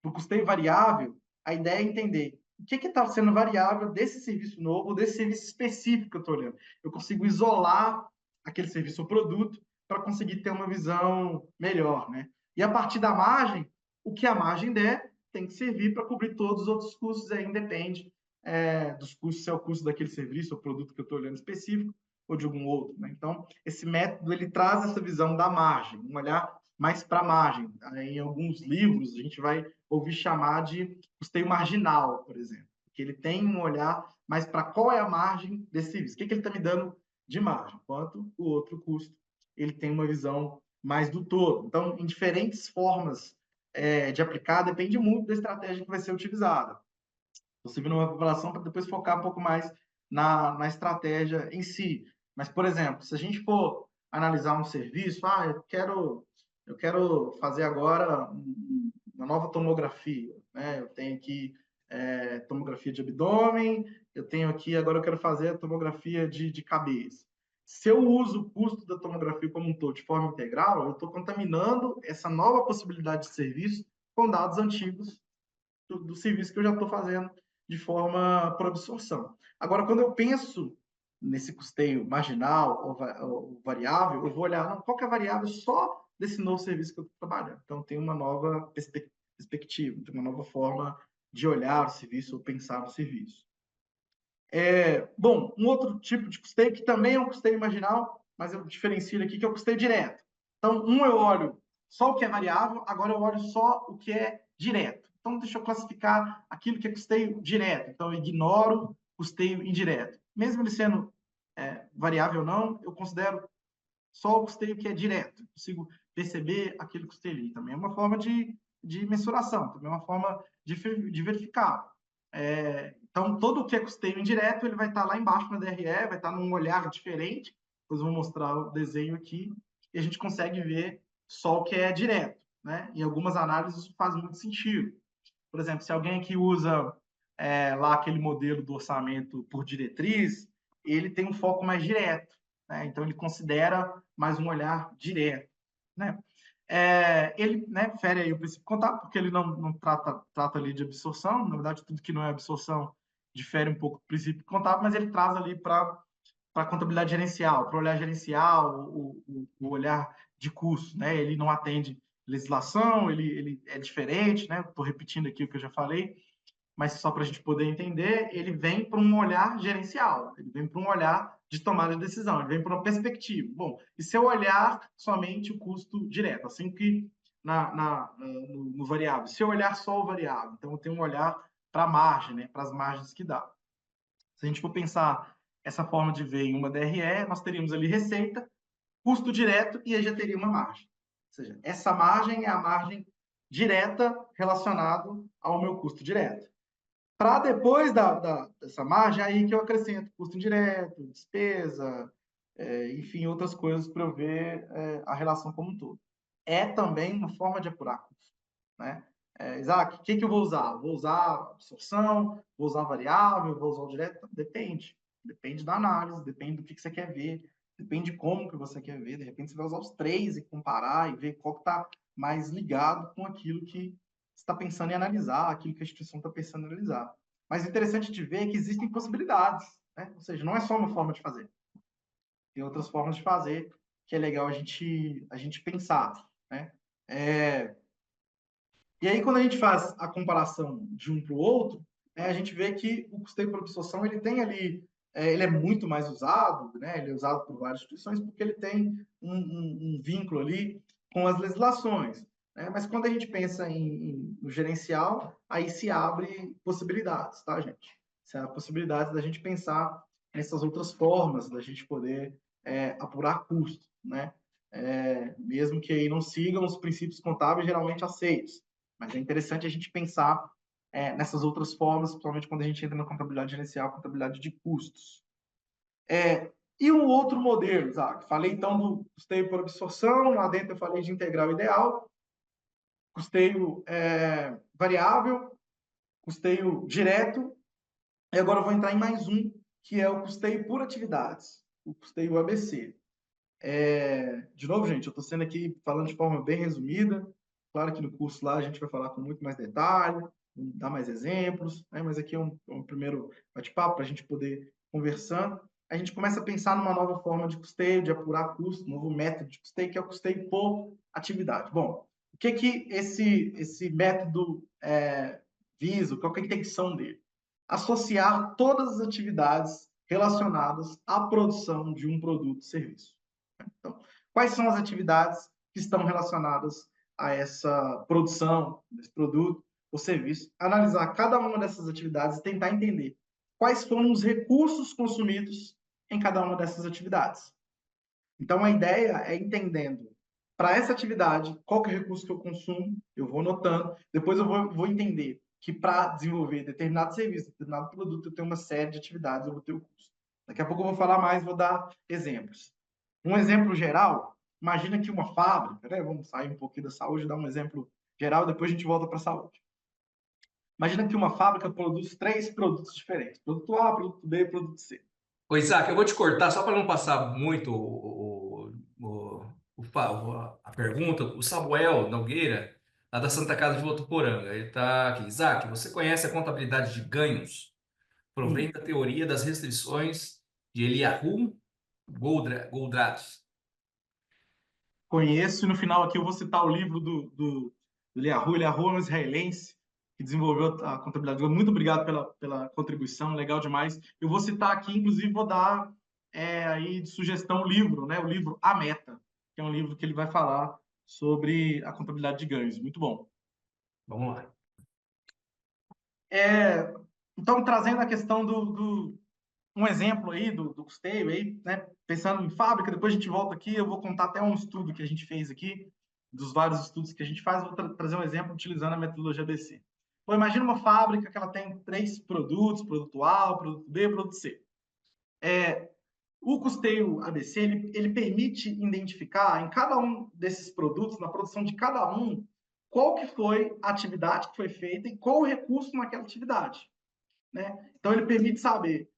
o custeio variável, a ideia é entender o que está sendo variável desse serviço novo, desse serviço específico que eu estou olhando. Eu consigo isolar aquele serviço ou produto para conseguir ter uma visão melhor, né? E a partir da margem, o que a margem der tem que servir para cobrir todos os outros custos, aí independe dos custos, se é o custo daquele serviço ou produto que eu estou olhando específico ou de algum outro, né? Então, esse método ele traz essa visão da margem, um olhar mais para a margem. Em alguns livros, a gente vai ouvir chamar de custeio marginal, por exemplo, que ele tem um olhar mais para qual é a margem desse serviço, o que ele está me dando de margem, enquanto o outro custo ele tem uma visão mais do todo. Então, em diferentes formas de aplicar, depende muito da estratégia que vai ser utilizada. Estou seguindo uma população para depois focar um pouco mais na estratégia em si. Mas, por exemplo, se a gente for analisar um serviço, eu quero fazer agora uma nova tomografia, né? Eu tenho aqui tomografia de abdômen, eu tenho aqui, agora eu quero fazer a tomografia de cabeça. Se eu uso o custo da tomografia como um todo de forma integral, eu estou contaminando essa nova possibilidade de serviço com dados antigos do serviço que eu já estou fazendo de forma por absorção. Agora, quando eu penso nesse custeio marginal ou variável, eu vou olhar não, qual que é a variável só desse novo serviço que eu estou trabalhando. Então, tem uma nova perspectiva, tem uma nova forma de olhar o serviço ou pensar no serviço. Bom, um outro tipo de custeio, que também é um custeio marginal, mas eu diferencio aqui, que é o custeio direto. Então, eu olho só o que é variável, agora eu olho só o que é direto. Então, deixa eu classificar aquilo que é custeio direto. Então, eu ignoro custeio indireto. Mesmo ele sendo variável ou não, eu considero só o custeio que é direto. Eu consigo perceber aquele custeio ali. Também é uma forma de mensuração, também é uma forma de verificar. Então, todo o que é custeio indireto, ele vai estar lá embaixo na DRE, vai estar num olhar diferente. Depois eu vou mostrar o desenho aqui, e a gente consegue ver só o que é direto, né? Em algumas análises isso faz muito sentido. Por exemplo, se alguém aqui usa lá aquele modelo do orçamento por diretriz, ele tem um foco mais direto, né? Então ele considera mais um olhar direto, né? Ele, né, fere aí o princípio contábil, porque ele não trata ali de absorção, na verdade tudo que não é absorção difere um pouco do princípio contábil, mas ele traz ali para a contabilidade gerencial, para o olhar gerencial, o olhar de custo, né? Ele não atende legislação, ele é diferente, né? Estou repetindo aqui o que eu já falei, mas só para a gente poder entender, ele vem para um olhar gerencial, ele vem para um olhar de tomada de decisão, ele vem para uma perspectiva. Bom, e se eu olhar somente o custo direto, assim que no variável, se eu olhar só o variável, então eu tenho um olhar para a margem, né? Para as margens que dá. Se a gente for pensar essa forma de ver em uma DRE, nós teríamos ali receita, custo direto e aí já teria uma margem. Ou seja, essa margem é a margem direta relacionado ao meu custo direto. Para depois dessa margem, aí que eu acrescento custo indireto, despesa, enfim, outras coisas para eu ver a relação como um todo. É também uma forma de apurar custo, né? Isaac, o que eu vou usar? Vou usar absorção, vou usar variável, vou usar o direto? Depende. Depende da análise, depende do que você quer ver, depende de como que você quer ver. De repente, você vai usar os três e comparar e ver qual que está mais ligado com aquilo que você está pensando em analisar, aquilo que a instituição está pensando em analisar. Mas é interessante de ver que existem possibilidades, né? Ou seja, não é só uma forma de fazer. Tem outras formas de fazer que é legal a gente pensar, né? E aí, quando a gente faz a comparação de um para o outro, a gente vê que o custeio por absorção ele tem ali, ele é muito mais usado, né? Ele é usado por várias instituições porque ele tem um vínculo ali com as legislações. Né? Mas quando a gente pensa no gerencial, aí se abre possibilidades, tá, gente? Se há possibilidades da gente pensar nessas outras formas da gente poder apurar custo, né? Mesmo que aí não sigam os princípios contábeis geralmente aceitos. Mas é interessante a gente pensar nessas outras formas, principalmente quando a gente entra na contabilidade gerencial, contabilidade de custos. E um outro modelo, Isaac? Falei então do custeio por absorção, lá dentro eu falei de integral ideal, custeio variável, custeio direto, e agora eu vou entrar em mais um, que é o custeio por atividades, o custeio ABC. De novo, gente, eu estou sendo aqui falando de forma bem resumida. Claro que no curso lá a gente vai falar com muito mais detalhe, dar mais exemplos, né? Mas aqui é um primeiro bate-papo para a gente poder conversando. A gente começa a pensar numa nova forma de custeio, de apurar custo, um novo método de custeio, que é o custeio por atividade. Bom, o que que esse método visa? Qual que é a intenção dele? Associar todas as atividades relacionadas à produção de um produto ou serviço. Então, quais são as atividades que estão relacionadas a essa produção desse produto ou serviço? Analisar cada uma dessas atividades e tentar entender quais foram os recursos consumidos em cada uma dessas atividades. Então, a ideia é entendendo para essa atividade qual que é o recurso que eu consumo, eu vou anotando, depois eu vou entender que para desenvolver determinado serviço, determinado produto, eu tenho uma série de atividades, eu vou ter o custo. Daqui a pouco eu vou falar mais, vou dar exemplos. Um exemplo geral, imagina que uma fábrica, né? Vamos sair um pouquinho da saúde, dar um exemplo geral, depois a gente volta para a saúde. Imagina que uma fábrica produz 3 produtos diferentes: produto A, produto B e produto C. Ô, Isaac, eu vou te cortar só para não passar muito a pergunta. O Samuel Nogueira, lá da Santa Casa de Votuporanga, ele está aqui. Isaac, você conhece a contabilidade de ganhos? Provém Hum. da teoria das restrições de Eliyahu Goldratt. Conheço, e no final aqui eu vou citar o livro do Eliyahu. Eliyahu é um israelense que desenvolveu a contabilidade. Muito obrigado pela contribuição, legal demais. Eu vou citar aqui, inclusive, vou dar aí de sugestão o livro, né? O livro A Meta, que é um livro que ele vai falar sobre a contabilidade de ganhos. Muito bom. Vamos lá. Então, trazendo a questão um exemplo aí do custeio, aí, né? Pensando em fábrica, depois a gente volta aqui, eu vou contar até um estudo que a gente fez aqui, dos vários estudos que a gente faz, vou trazer um exemplo utilizando a metodologia ABC. Então, imagina uma fábrica que ela tem 3 produtos: produto A, produto B, produto C. O custeio ABC, ele permite identificar em cada um desses produtos, na produção de cada um, qual que foi a atividade que foi feita e qual o recurso naquela atividade, né? Então, ele permite saber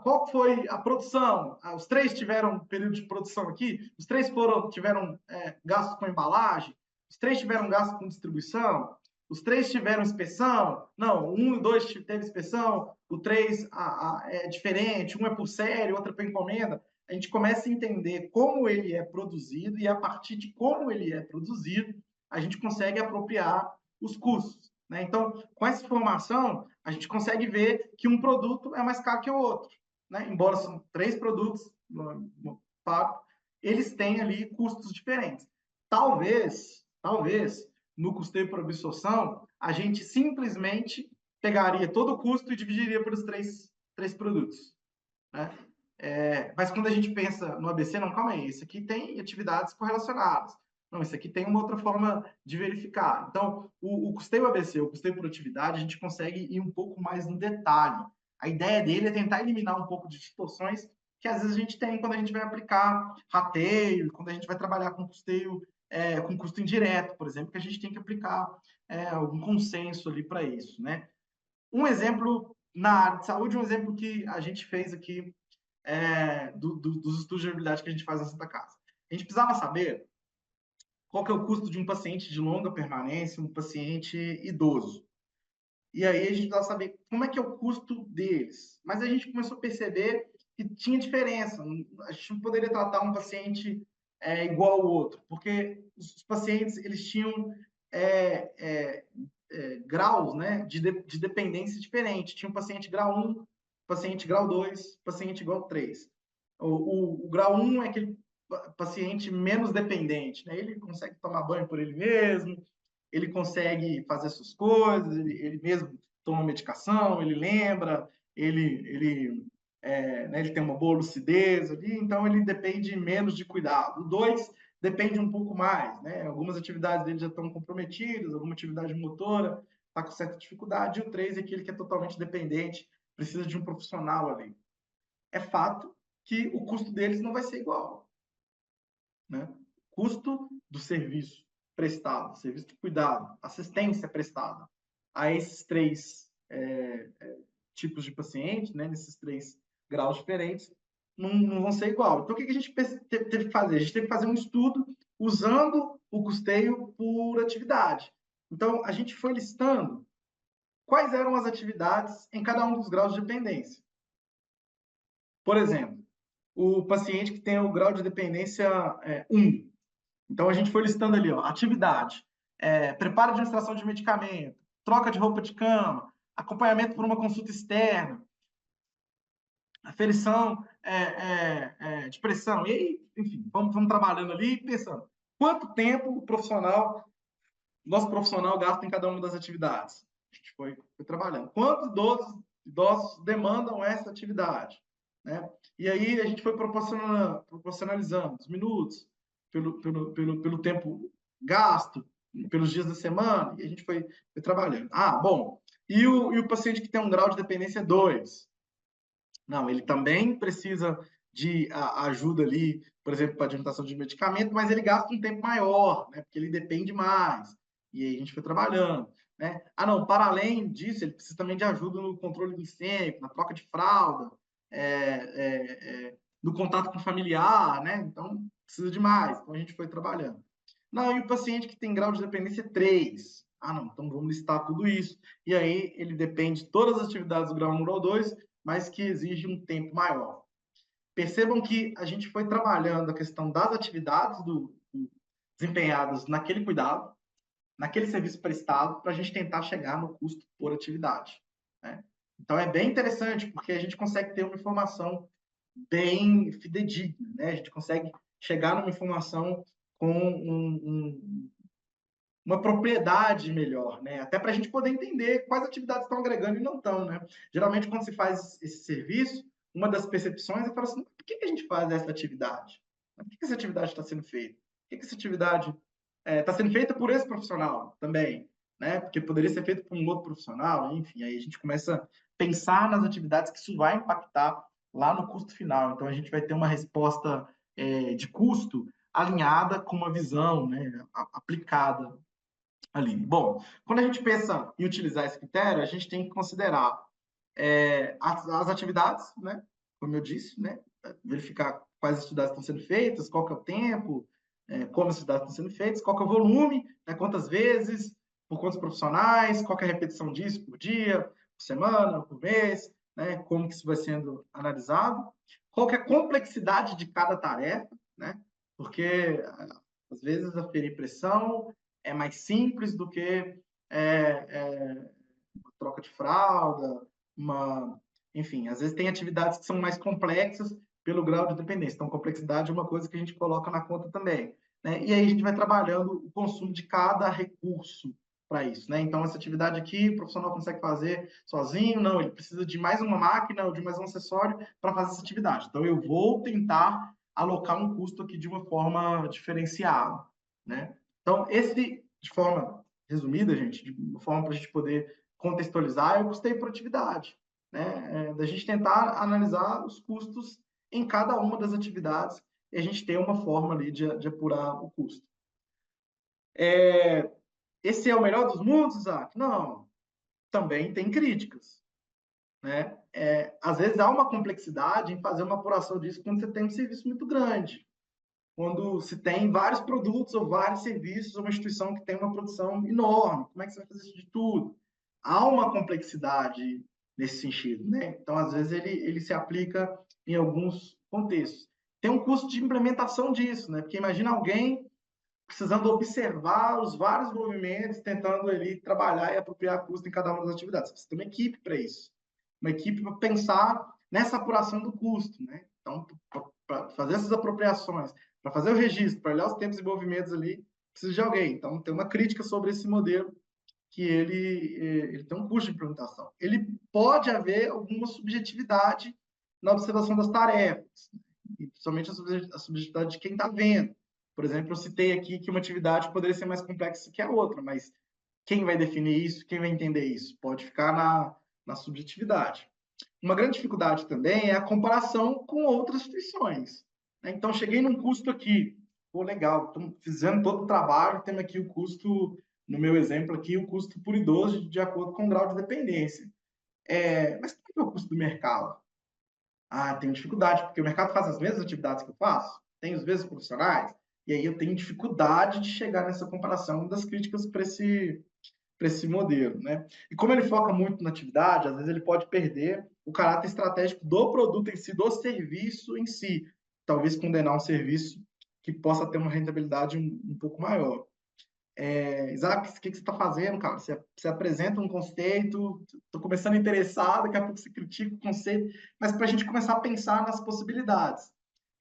qual foi a produção. Os 3 tiveram período de produção aqui, os 3 tiveram gasto com embalagem, os 3 tiveram gasto com distribuição, os 3 tiveram inspeção. Não, 1 e 2 teve inspeção, o 3 é diferente, um é por série, outro é por encomenda. A gente começa a entender como ele é produzido e, a partir de como ele é produzido, a gente consegue apropriar os custos, né? Então, com essa informação, a gente consegue ver que um produto é mais caro que o outro, né? Embora são 3 produtos no pago, eles têm ali custos diferentes. Talvez, no custeio por absorção, a gente simplesmente pegaria todo o custo e dividiria pelos três produtos, né? Mas quando a gente pensa no ABC, não, calma aí, esse aqui tem atividades correlacionadas. Não, isso aqui tem uma outra forma de verificar. Então, o custeio ABC, o custeio por atividade, a gente consegue ir um pouco mais no detalhe. A ideia dele é tentar eliminar um pouco de distorções que às vezes a gente tem quando a gente vai aplicar rateio, quando a gente vai trabalhar com custeio, com custo indireto, por exemplo, que a gente tem que aplicar algum consenso ali para isso, né? Um exemplo na área de saúde, um exemplo que a gente fez aqui dos estudos de viabilidade que a gente faz na Santa Casa. A gente precisava saber qual que é o custo de um paciente de longa permanência, um paciente idoso. E aí a gente precisava saber como é que é o custo deles. Mas a gente começou a perceber que tinha diferença. A gente não poderia tratar um paciente igual ao outro, porque os pacientes eles tinham graus, né, de dependência diferente. Tinha um paciente grau 1, paciente grau 2, paciente grau 3. O grau 1 é aquele paciente menos dependente, né? Ele consegue tomar banho por ele mesmo, ele consegue fazer suas coisas, ele mesmo toma medicação, ele lembra, né, ele tem uma boa lucidez ali, então ele depende menos de cuidado. O 2 depende um pouco mais, né? Algumas atividades dele já estão comprometidas, alguma atividade motora, está com certa dificuldade, e o 3 é aquele que é totalmente dependente, precisa de um profissional ali. É fato que o custo deles não vai ser igual, né? Custo do serviço prestado, serviço de cuidado, assistência prestada a esses três tipos de paciente, né, nesses 3 graus diferentes, não vão ser igual. Então, o que a gente teve que fazer? A gente teve que fazer um estudo usando o custeio por atividade. Então, a gente foi listando quais eram as atividades em cada um dos graus de dependência. Por exemplo, o paciente que tem o grau de dependência 1. Então, a gente foi listando ali, ó, atividade, preparo de administração de medicamento, troca de roupa de cama, acompanhamento por uma consulta externa, aferição de pressão. E aí, enfim, vamos trabalhando ali e pensando quanto tempo o nosso profissional gasta em cada uma das atividades. A gente foi trabalhando. Quantos idosos demandam essa atividade? Né? E aí a gente foi proporcionalizando os minutos, pelo tempo gasto, pelos dias da semana, e a gente foi trabalhando. Bom, e o paciente que tem um grau de dependência 2? Não, ele também precisa de ajuda ali, por exemplo, para administração de medicamento, mas ele gasta um tempo maior, né? Porque ele depende mais. E aí a gente foi trabalhando, né? Não, para além disso, ele precisa também de ajuda no controle glicêmico, na troca de fralda, no contato com o familiar, né? Então, precisa de mais. Então, a gente foi trabalhando. Não, e o paciente que tem grau de dependência 3? Não, então vamos listar tudo isso. E aí ele depende de todas as atividades do grau 1 ou grau 2, mas que exige um tempo maior. Percebam que a gente foi trabalhando a questão das atividades desempenhadas naquele cuidado, naquele serviço prestado, para a gente tentar chegar no custo por atividade. Né? Então, é bem interessante, porque a gente consegue ter uma informação bem fidedigna, né? A gente consegue chegar numa informação com uma propriedade melhor, né? Até para a gente poder entender quais atividades estão agregando e não estão, né? Geralmente, quando se faz esse serviço, uma das percepções é falar assim, por que a gente faz essa atividade? Por que essa atividade está sendo feita? Por que essa atividade está sendo feita por esse profissional também? Né? Porque poderia ser feito por um outro profissional, enfim, aí a gente começa a pensar nas atividades que isso vai impactar lá no custo final. Então, a gente vai ter uma resposta de custo alinhada com uma visão, né, aplicada ali. Bom, quando a gente pensa em utilizar esse critério, a gente tem que considerar as atividades, né? Como eu disse, né? Verificar quais atividades estão sendo feitas, qual que é o tempo, como as atividades estão sendo feitas, qual que é o volume, né? Quantas vezes, por quantos profissionais, qual que é a repetição disso por dia, por semana, por mês, né? Como que isso vai sendo analisado, qual que é a complexidade de cada tarefa, né? Porque às vezes aferir pressão é mais simples do que uma troca de fralda, enfim, às vezes tem atividades que são mais complexas pelo grau de dependência. Então, complexidade é uma coisa que a gente coloca na conta também. Né? E aí a gente vai trabalhando o consumo de cada recurso para isso. Né? Então, essa atividade aqui, o profissional consegue fazer sozinho? Não, ele precisa de mais uma máquina ou de mais um acessório para fazer essa atividade. Então, eu vou tentar alocar um custo aqui de uma forma diferenciada. Né? Então, de forma resumida, gente, de uma forma para a gente poder contextualizar, eu custei por atividade. Né? Da gente tentar analisar os custos em cada uma das atividades e a gente ter uma forma ali de apurar o custo. Esse é o melhor dos mundos, Isaac? Não. Também tem críticas. Né? Às vezes há uma complexidade em fazer uma apuração disso quando você tem um serviço muito grande. Quando se tem vários produtos ou vários serviços, ou uma instituição que tem uma produção enorme. Como é que você vai fazer isso de tudo? Há uma complexidade nesse sentido, né? Então, às vezes, ele se aplica em alguns contextos. Tem um custo de implementação disso, né? Porque imagina alguém precisando observar os vários movimentos, tentando ali trabalhar e apropriar custo em cada uma das atividades. Você tem uma equipe para isso. Uma equipe para pensar nessa apuração do custo, né? Então, para fazer essas apropriações, para fazer o registro, para olhar os tempos e movimentos ali, precisa de alguém. Então, tem uma crítica sobre esse modelo que ele tem um custo de implementação. Ele pode haver alguma subjetividade na observação das tarefas, e principalmente a subjetividade de quem está vendo. Por exemplo, eu citei aqui que uma atividade poderia ser mais complexa que a outra, mas Quem vai definir isso? Quem vai entender isso? Pode ficar na subjetividade. Uma grande dificuldade também é a comparação com outras instituições, né? Então, cheguei num custo aqui, pô, legal, estamos fazendo todo o trabalho, temos aqui o custo, no meu exemplo aqui, o custo por idoso de acordo com o grau de dependência. Mas qual é o custo do mercado? Ah, tenho dificuldade, porque o mercado faz as mesmas atividades que eu faço, tem os mesmos profissionais, e aí eu tenho dificuldade de chegar nessa comparação. Uma das críticas para esse modelo, né? E como ele foca muito na atividade, às vezes ele pode perder o caráter estratégico do produto em si, do serviço em si, talvez condenar um serviço que possa ter uma rentabilidade um pouco maior. Isaac, o que você está fazendo, cara? Você apresenta um conceito, estou começando a interessar, daqui a pouco você critica o conceito, mas para a gente começar a pensar nas possibilidades.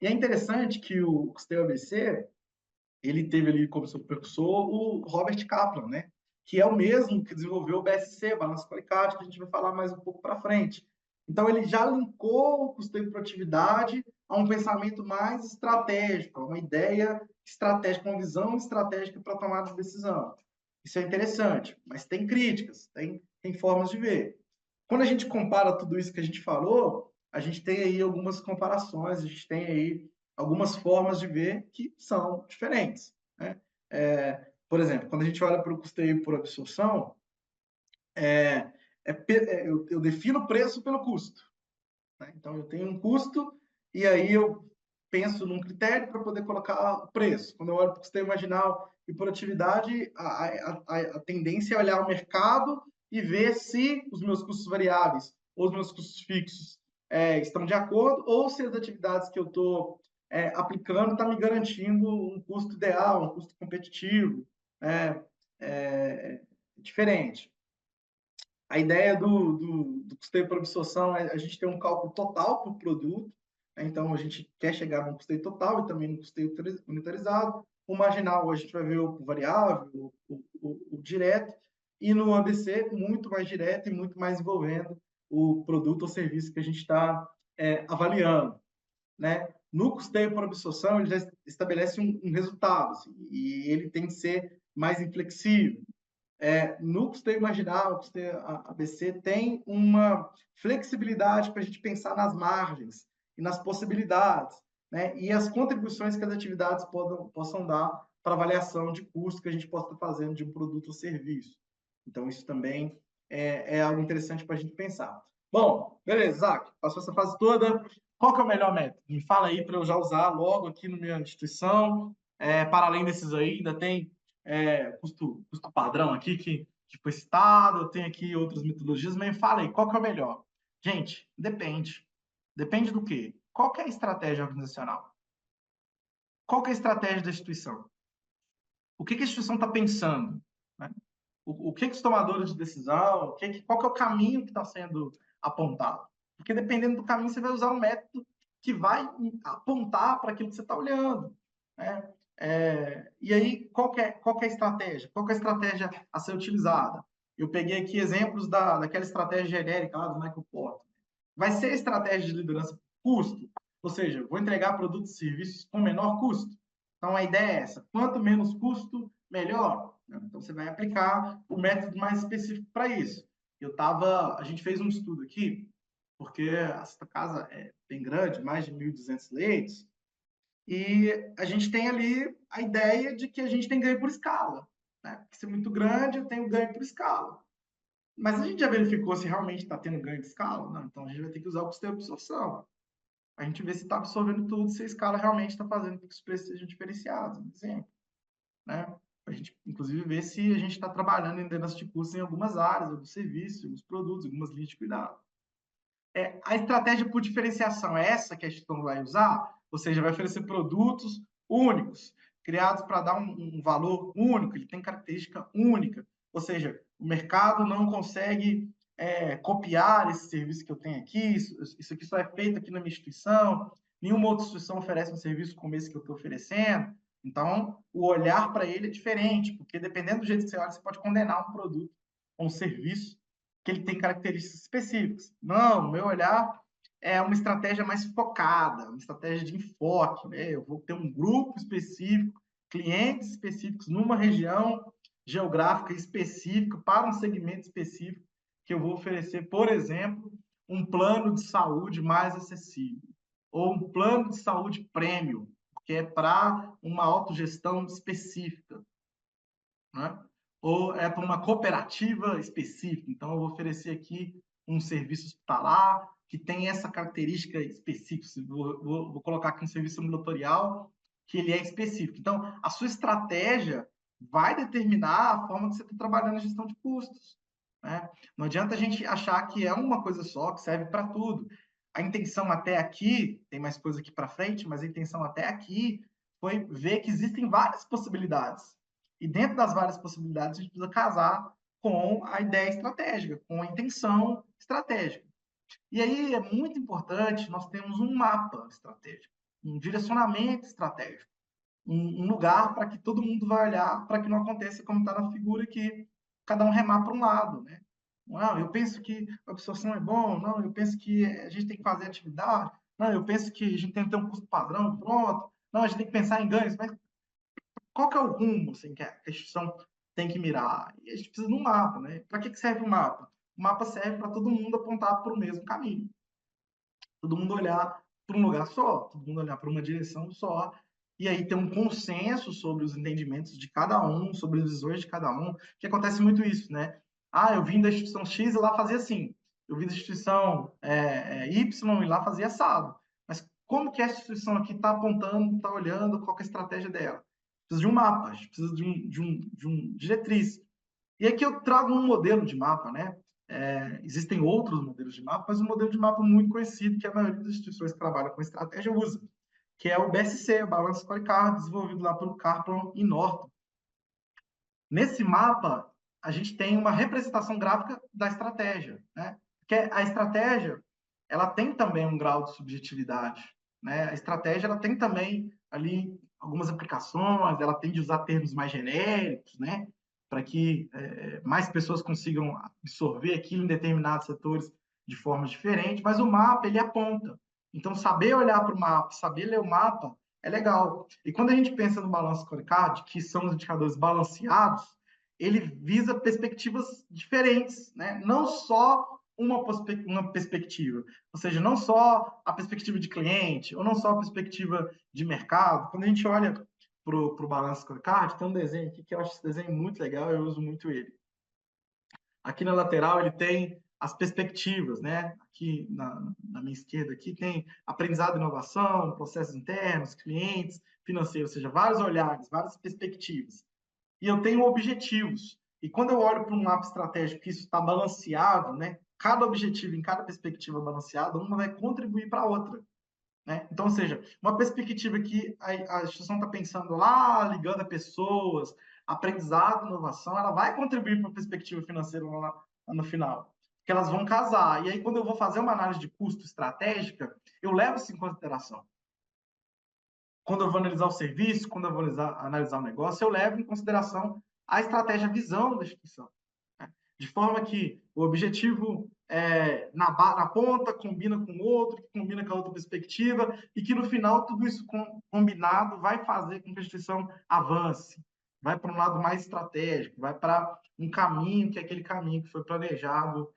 E é interessante que o Costei ABC, ele teve ali como seu precursor o Robert Kaplan, né? Que é o mesmo que desenvolveu o BSC, Balanço Qualicate, que a gente vai falar mais um pouco para frente. Então, ele já linkou o custeio de produtividade a um pensamento mais estratégico, a uma ideia estratégica, uma visão estratégica para tomar de decisão. Isso é interessante, mas tem críticas, tem formas de ver. Quando a gente compara tudo isso que a gente falou, a gente tem aí algumas comparações, a gente tem aí algumas formas de ver que são diferentes, né? Por exemplo, quando a gente olha para o custeio por absorção, eu defino o preço pelo custo, né? Então, eu tenho um custo e aí eu penso num critério para poder colocar o preço. Quando eu olho para o custeio marginal e por atividade, a tendência é olhar o mercado e ver se os meus custos variáveis ou os meus custos fixos estão de acordo ou se as atividades que eu estou aplicando estão me garantindo um custo ideal, um custo competitivo, diferente. A ideia do custeio por absorção é a gente ter um cálculo total para o produto, né? Então a gente quer chegar no custeio total e também no custeio unitarizado. O marginal a gente vai ver o variável, o direto, e no ABC muito mais direto e muito mais envolvendo o produto ou serviço que a gente está avaliando, né? No custeio por absorção ele já estabelece um resultado, assim, e ele tem que ser mais inflexível. No custeio marginal, o custeio ABC tem uma flexibilidade para a gente pensar nas margens e nas possibilidades, né? E as contribuições que as atividades possam dar para a avaliação de custo que a gente possa estar fazendo de um produto ou serviço. Então, isso também é algo interessante para a gente pensar. Bom, beleza, Isaac, passou essa fase toda. Qual que é o melhor método? Me fala aí para eu já usar logo aqui na minha instituição. Para além desses aí, ainda tem custo padrão aqui que foi citado, eu tenho aqui outras metodologias, mas me fala aí, qual que é o melhor? Gente, depende. Depende do quê? Qual que é a estratégia organizacional? Qual que é a estratégia da instituição? O que a instituição está pensando? Né? O que os tomadores de decisão, qual que é o caminho que está sendo apontado? Porque dependendo do caminho, você vai usar um método que vai apontar para aquilo que você está olhando, né? E aí, qual que é a estratégia? Qual que é a estratégia a ser utilizada? Eu peguei aqui exemplos daquela estratégia genérica lá do Michael Porter. Vai ser a estratégia de liderança por custo, ou seja, vou entregar produtos e serviços com menor custo. Então, a ideia é essa: quanto menos custo, melhor. Então, você vai aplicar o método mais específico para isso. A gente fez um estudo aqui, porque essa casa é bem grande, mais de 1.200 leitos, e a gente tem ali a ideia de que a gente tem ganho por escala, né? Porque se é muito grande, eu tenho ganho por escala. Mas a gente já verificou se realmente está tendo ganho de escala? Não, então a gente vai ter que usar o custeio de absorção. A gente vê se está absorvendo tudo, se a escala realmente está fazendo com que os preços sejam diferenciados, por exemplo, né? A gente, inclusive, ver se a gente está trabalhando em liderança de custos em algumas áreas, alguns serviços, alguns produtos, algumas linhas de cuidado. A estratégia por diferenciação é essa que a gestão vai usar? Ou seja, vai oferecer produtos únicos, criados para dar um valor único, ele tem característica única. Ou seja, o mercado não consegue copiar esse serviço que eu tenho aqui, isso aqui só é feito aqui na minha instituição, nenhuma outra instituição oferece um serviço como esse que eu estou oferecendo. Então, o olhar para ele é diferente, porque dependendo do jeito que você olha, você pode condenar um produto ou um serviço que ele tem características específicas. Não, o meu olhar é uma estratégia mais focada, uma estratégia de enfoque, né? Eu vou ter um grupo específico, clientes específicos numa região, geográfica específica para um segmento específico que eu vou oferecer, por exemplo, um plano de saúde mais acessível ou um plano de saúde premium, que é para uma autogestão específica, né? Ou é para uma cooperativa específica. Então, eu vou oferecer aqui um serviço hospitalar que tem essa característica específica. Vou colocar aqui um serviço ambulatorial que ele é específico. Então, a sua estratégia vai determinar a forma que você está trabalhando a gestão de custos, né? Não adianta a gente achar que é uma coisa só, que serve para tudo. A intenção até aqui, tem mais coisa aqui para frente, mas a intenção até aqui foi ver que existem várias possibilidades. E dentro das várias possibilidades, a gente precisa casar com a ideia estratégica, com a intenção estratégica. E aí é muito importante nós termos um mapa estratégico, um direcionamento estratégico, um lugar para que todo mundo vai olhar, para que não aconteça como está na figura que cada um remar para um lado, né? Não, eu penso que a absorção é bom, não, eu penso que a gente tem que fazer atividade, não, eu penso que a gente tem que ter um custo padrão, pronto, não, a gente tem que pensar em ganhos, mas qual que é o rumo assim, que a instituição tem que mirar? E a gente precisa de um mapa, né? Para que serve o mapa? O mapa serve para todo mundo apontar para o mesmo caminho, todo mundo olhar para um lugar só, todo mundo olhar para uma direção só, e aí ter um consenso sobre os entendimentos de cada um, sobre as visões de cada um, que acontece muito isso, né? Ah, eu vim da instituição X e lá fazia assim, eu vim da instituição Y e lá fazia assado. Mas como que a instituição aqui está apontando, está olhando, qual é a estratégia dela? Precisa de um mapa, precisa de um diretriz. E aqui eu trago um modelo de mapa, né? Existem outros modelos de mapa, mas um modelo de mapa muito conhecido que a maioria das instituições que trabalham com estratégia usa, que é o BSC, o Balance Scorecard, desenvolvido lá pelo Kaplan e Norton. Nesse mapa, a gente tem uma representação gráfica da estratégia, né? Porque a estratégia, ela tem também um grau de subjetividade, né? A estratégia, ela tem também ali algumas aplicações, ela tem de usar termos mais genéricos, né? Para que mais pessoas consigam absorver aquilo em determinados setores de forma diferente, mas o mapa, ele aponta. Então, saber olhar para o mapa, saber ler o mapa, é legal. E quando a gente pensa no balanço scorecard, que são os indicadores balanceados, ele visa perspectivas diferentes, né? Não só uma perspectiva, ou seja, não só a perspectiva de cliente, ou não só a perspectiva de mercado. Quando a gente olha para o balanço scorecard, tem um desenho aqui que eu acho esse desenho muito legal, eu uso muito ele. Aqui na lateral ele tem as perspectivas, né? Aqui na minha esquerda aqui tem aprendizado e inovação, processos internos, clientes, financeiro, ou seja, vários olhares, várias perspectivas. E eu tenho objetivos. E quando eu olho para um mapa estratégico que isso está balanceado, né? Cada objetivo em cada perspectiva balanceada, uma vai contribuir para a outra. Né? Então, ou seja, uma perspectiva que a instituição está pensando lá, ligando a pessoas, aprendizado, inovação, ela vai contribuir para a perspectiva financeira lá no final, porque elas vão casar. E aí, quando eu vou fazer uma análise de custo estratégica, eu levo isso em consideração. Quando eu vou analisar o serviço, quando eu vou analisar o negócio, eu levo em consideração a estratégia, a visão da instituição. Né? De forma que o objetivo na ponta combina com o outro, que combina com a outra perspectiva, e que no final tudo isso combinado vai fazer com que a instituição avance, vai para um lado mais estratégico, vai para um caminho que é aquele caminho que foi planejado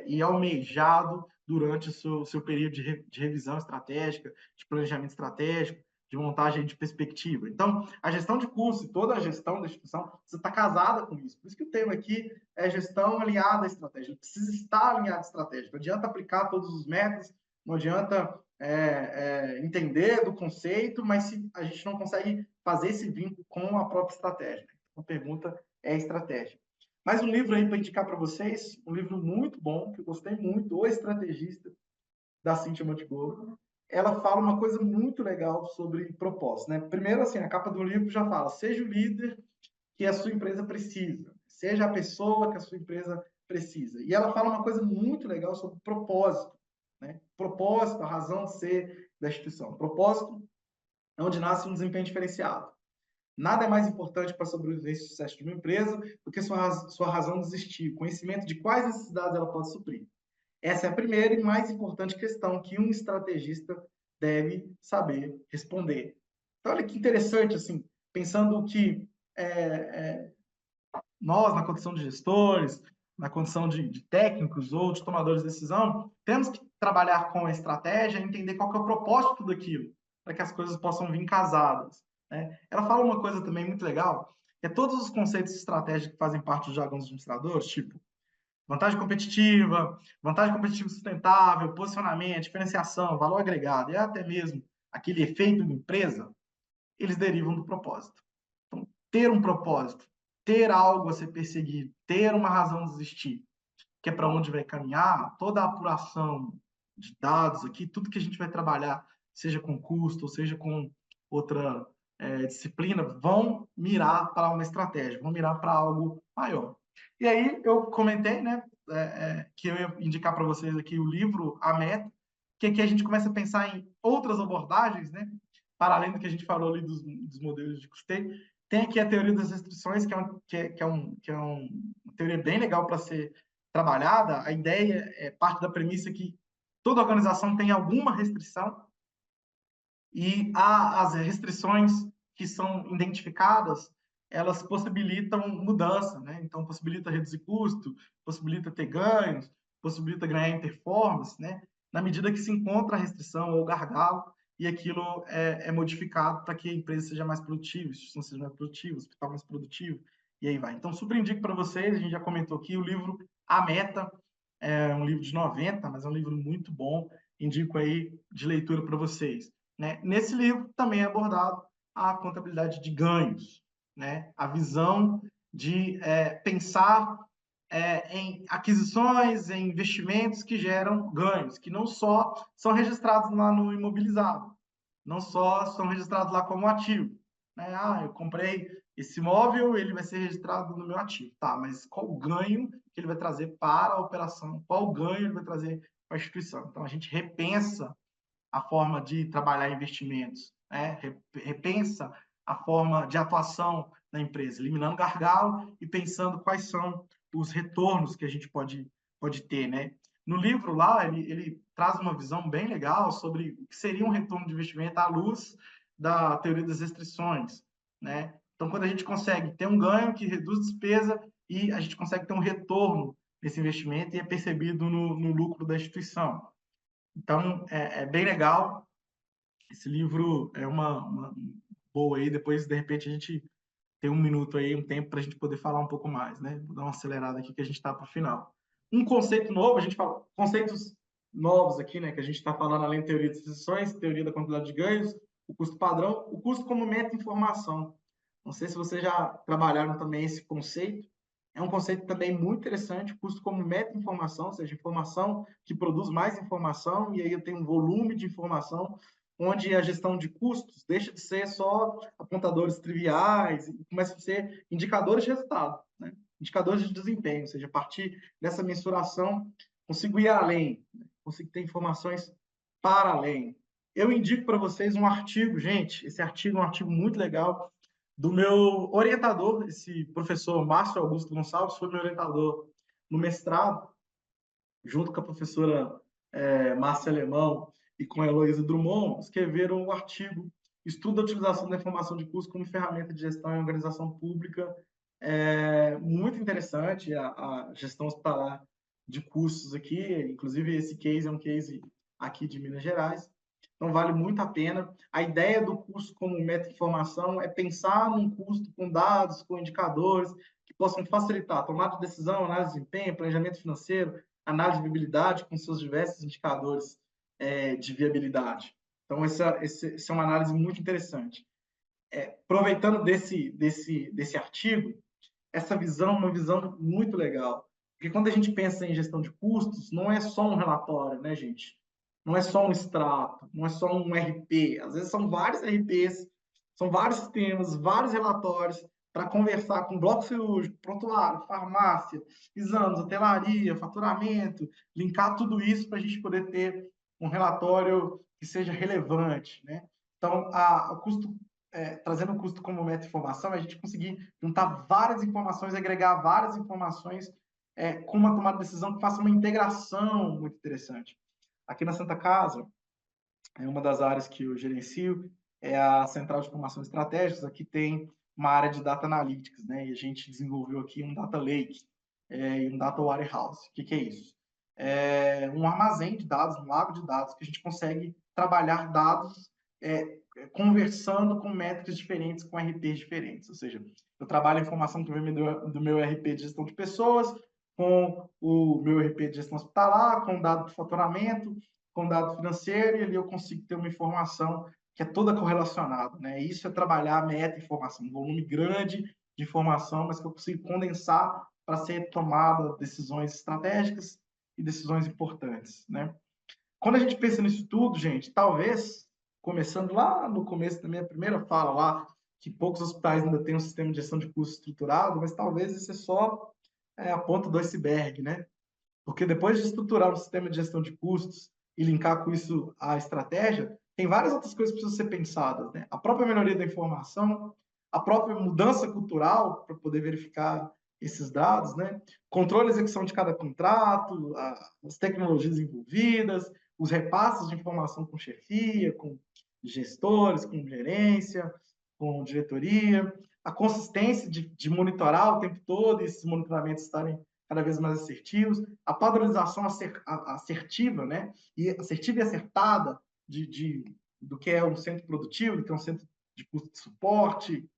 e almejado durante o seu período de revisão estratégica, de planejamento estratégico, de montagem de perspectiva. Então, a gestão de curso, toda a gestão da instituição, você está casada com isso. Por isso que o tema aqui é gestão alinhada à estratégia. Precisa estar alinhado à estratégia. Não adianta aplicar todos os métodos, não adianta entender do conceito, mas se a gente não consegue fazer esse vínculo com a própria estratégia. Então, a pergunta é a estratégia. Mais um livro aí para indicar para vocês, um livro muito bom, que eu gostei muito, O Estrategista, da Cíntia Montigolo. Ela fala uma coisa muito legal sobre propósito, né? Primeiro, assim, a capa do livro já fala: seja o líder que a sua empresa precisa, seja a pessoa que a sua empresa precisa. E ela fala uma coisa muito legal sobre propósito, né? Propósito, a razão de ser da instituição. Propósito é onde nasce um desempenho diferenciado. Nada é mais importante para a sobrevivência e sucesso de uma empresa do que sua razão de existir, o conhecimento de quais necessidades ela pode suprir. Essa é a primeira e mais importante questão que um estrategista deve saber responder. Então, olha que interessante, assim, pensando que nós, na condição de gestores, na condição de técnicos ou de tomadores de decisão, temos que trabalhar com a estratégia e entender qual que é o propósito daquilo, para que as coisas possam vir casadas. Né? Ela fala uma coisa também muito legal, que é todos os conceitos estratégicos que fazem parte do jargão dos administradores, tipo vantagem competitiva sustentável, posicionamento, diferenciação, valor agregado e até mesmo aquele efeito de empresa, eles derivam do propósito. Então, ter um propósito, ter algo a ser perseguido, ter uma razão de existir, que é para onde vai caminhar, toda a apuração de dados aqui, tudo que a gente vai trabalhar, seja com custo, ou seja com outra disciplina, vão mirar para uma estratégia, vão mirar para algo maior. E aí eu comentei, né, que eu ia indicar para vocês aqui o livro A Meta, que aqui a gente começa a pensar em outras abordagens, né, para além do que a gente falou ali dos modelos de custeio. Tem aqui a teoria das restrições, que é uma teoria bem legal para ser trabalhada. A ideia parte da premissa que toda organização tem alguma restrição e as restrições que são identificadas, elas possibilitam mudança, né? Então, possibilita reduzir custo, possibilita ter ganhos, possibilita ganhar em performance, né? Na medida que se encontra a restrição ou gargalo e aquilo é modificado para que a empresa seja mais produtiva, a instituição seja mais produtiva, o hospital mais produtivo, e aí vai. Então, super indico para vocês, a gente já comentou aqui, o livro A Meta, é um livro de 90, mas é um livro muito bom, indico aí de leitura para vocês. Né? Nesse livro também é abordado a contabilidade de ganhos, né? A visão de pensar em aquisições, em investimentos que geram ganhos, que não só são registrados lá no imobilizado, não só são registrados lá como ativo. Né? Ah, eu comprei esse imóvel, ele vai ser registrado no meu ativo. Tá, mas qual o ganho que ele vai trazer para a operação? Qual o ganho ele vai trazer para a instituição? Então, a gente repensa a forma de trabalhar investimentos, né? Repensa a forma de atuação da empresa, eliminando gargalo e pensando quais são os retornos que a gente pode ter, né? No livro lá, ele traz uma visão bem legal sobre o que seria um retorno de investimento à luz da teoria das restrições, né? Então, quando a gente consegue ter um ganho que reduz despesa e a gente consegue ter um retorno nesse investimento e é percebido no lucro da instituição. Então, é bem legal. Esse livro é uma boa aí. Depois, de repente, a gente tem um minuto aí, um tempo para a gente poder falar um pouco mais, né? Vou dar uma acelerada aqui que a gente está para o final. Um conceito novo, a gente fala conceitos novos aqui, né? Que a gente está falando além da teoria de decisões, teoria da quantidade de ganhos, o custo padrão, o custo como meta-informação. Não sei se vocês já trabalharam também esse conceito. É um conceito também muito interessante, custo como meta-informação, ou seja, informação que produz mais informação, e aí eu tenho um volume de informação, onde a gestão de custos deixa de ser só apontadores triviais e começa a ser indicadores de resultado, né? Indicadores de desempenho, ou seja, a partir dessa mensuração, consigo ir além, né? Consigo ter informações para além. Eu indico para vocês um artigo, gente, esse artigo é um artigo muito legal, do meu orientador, esse professor Márcio Augusto Gonçalves, foi meu orientador no mestrado, junto com a professora Márcia Alemão e com a Heloísa Drummond, escreveram um artigo Estudo da utilização da informação de custo como ferramenta de gestão e organização pública, muito interessante, a gestão hospitalar de custos aqui, inclusive esse case é um case aqui de Minas Gerais, então vale muito a pena. A ideia do custo como meta-informação é pensar num custo com dados, com indicadores, que possam facilitar a tomada de decisão, análise de desempenho, planejamento financeiro, análise de viabilidade com seus diversos indicadores de viabilidade. Então, essa é uma análise muito interessante. Aproveitando desse artigo, essa visão é uma visão muito legal. Porque quando a gente pensa em gestão de custos, não é só um relatório, né, gente? Não é só um extrato, não é só um RP. Às vezes são vários RPs, são vários sistemas, vários relatórios para conversar com bloco cirúrgico, prontuário, farmácia, exames, hotelaria, faturamento, linkar tudo isso para a gente poder ter um relatório que seja relevante, né? Então, o custo trazendo o custo como meta-informação, a gente conseguir juntar várias informações, agregar várias informações com uma tomada de decisão que faça uma integração muito interessante. Aqui na Santa Casa, uma das áreas que eu gerencio é a Central de Informações Estratégicas. Aqui tem uma área de Data Analytics, né? E a gente desenvolveu aqui um Data Lake e um Data Warehouse. O que é isso? É um armazém de dados, um lago de dados, que a gente consegue trabalhar dados conversando com métricas diferentes, com RPs diferentes. Ou seja, eu trabalho a informação que vem do meu RP de gestão de pessoas, com o meu RP de gestão hospitalar, com o dado de faturamento, com o dado financeiro, e ali eu consigo ter uma informação que é toda correlacionada, né? Isso é trabalhar meta-informação, um volume grande de informação, mas que eu consigo condensar para ser tomada decisões estratégicas e decisões importantes, né? Quando a gente pensa nisso tudo, gente, talvez, começando lá no começo da minha primeira fala lá, que poucos hospitais ainda têm um sistema de gestão de custos estruturado, mas talvez isso é só a ponta do iceberg, né? Porque depois de estruturar um sistema de gestão de custos e linkar com isso a estratégia, tem várias outras coisas que precisam ser pensadas, né? A própria melhoria da informação, a própria mudança cultural para poder verificar esses dados, né? Controle e execução de cada contrato, as tecnologias envolvidas, os repasses de informação com chefia, com gestores, com gerência, com diretoria, a consistência de monitorar o tempo todo e esses monitoramentos estarem cada vez mais assertivos, a padronização assertiva, né? E assertiva e acertada do que é um centro produtivo, do que é um centro de custo de suporte,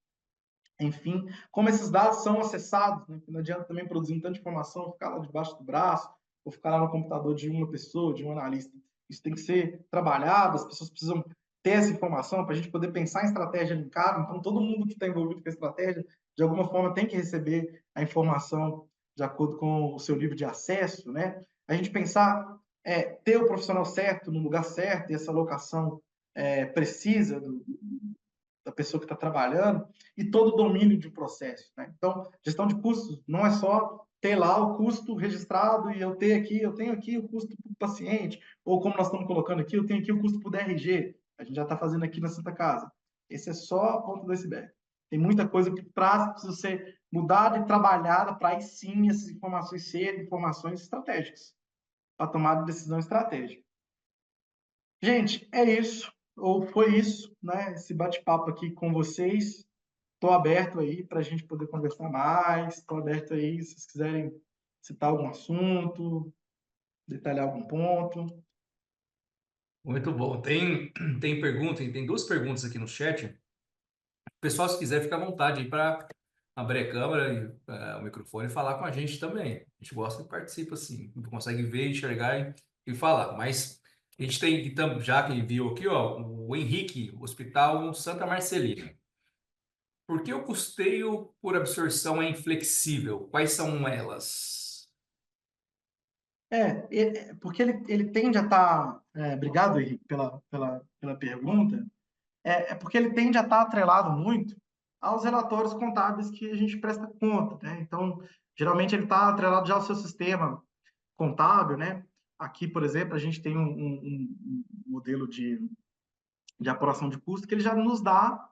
enfim, como esses dados são acessados, né? Não adianta também produzir tanta informação, ficar lá debaixo do braço, ou ficar lá no computador de uma pessoa, de um analista. Isso tem que ser trabalhado, as pessoas precisam ter essa informação para a gente poder pensar em estratégia linkada. Então, todo mundo que está envolvido com a estratégia, de alguma forma, tem que receber a informação de acordo com o seu nível de acesso, né? A gente pensar, ter o profissional certo, no lugar certo, e essa alocação precisa da pessoa que está trabalhando, e todo o domínio de um processo, né? Então, gestão de custos não é só ter lá o custo registrado e eu tenho aqui o custo para o paciente, ou como nós estamos colocando aqui, eu tenho aqui o custo para o DRG, a gente já está fazendo aqui na Santa Casa. Esse é só a ponta do iceberg. Tem muita coisa por trás que precisa ser mudada e trabalhada para aí sim essas informações serem informações estratégicas, para tomar decisão estratégica. Gente, é isso, ou foi isso, né? Esse bate-papo aqui com vocês. Estou aberto aí para a gente poder conversar mais. Estou aberto aí se vocês quiserem citar algum assunto, detalhar algum ponto. Muito bom. Tem pergunta, tem duas perguntas aqui no chat. O pessoal, se quiser, fica à vontade aí para abrir a câmera e o microfone e falar com a gente também. A gente gosta que participa assim, consegue ver, enxergar e falar. Mas a gente tem, então, já que viu aqui, ó, o Henrique, Hospital Santa Marcelina. Por que o custeio por absorção é inflexível? Quais são elas? Porque ele tende a estar. Obrigado, Henrique, pela pergunta. Porque ele tende a estar atrelado muito aos relatórios contábeis que a gente presta conta, né? Então, geralmente ele está atrelado já ao seu sistema contábil, né? Aqui, por exemplo, a gente tem um modelo de apuração de custo que ele já nos dá,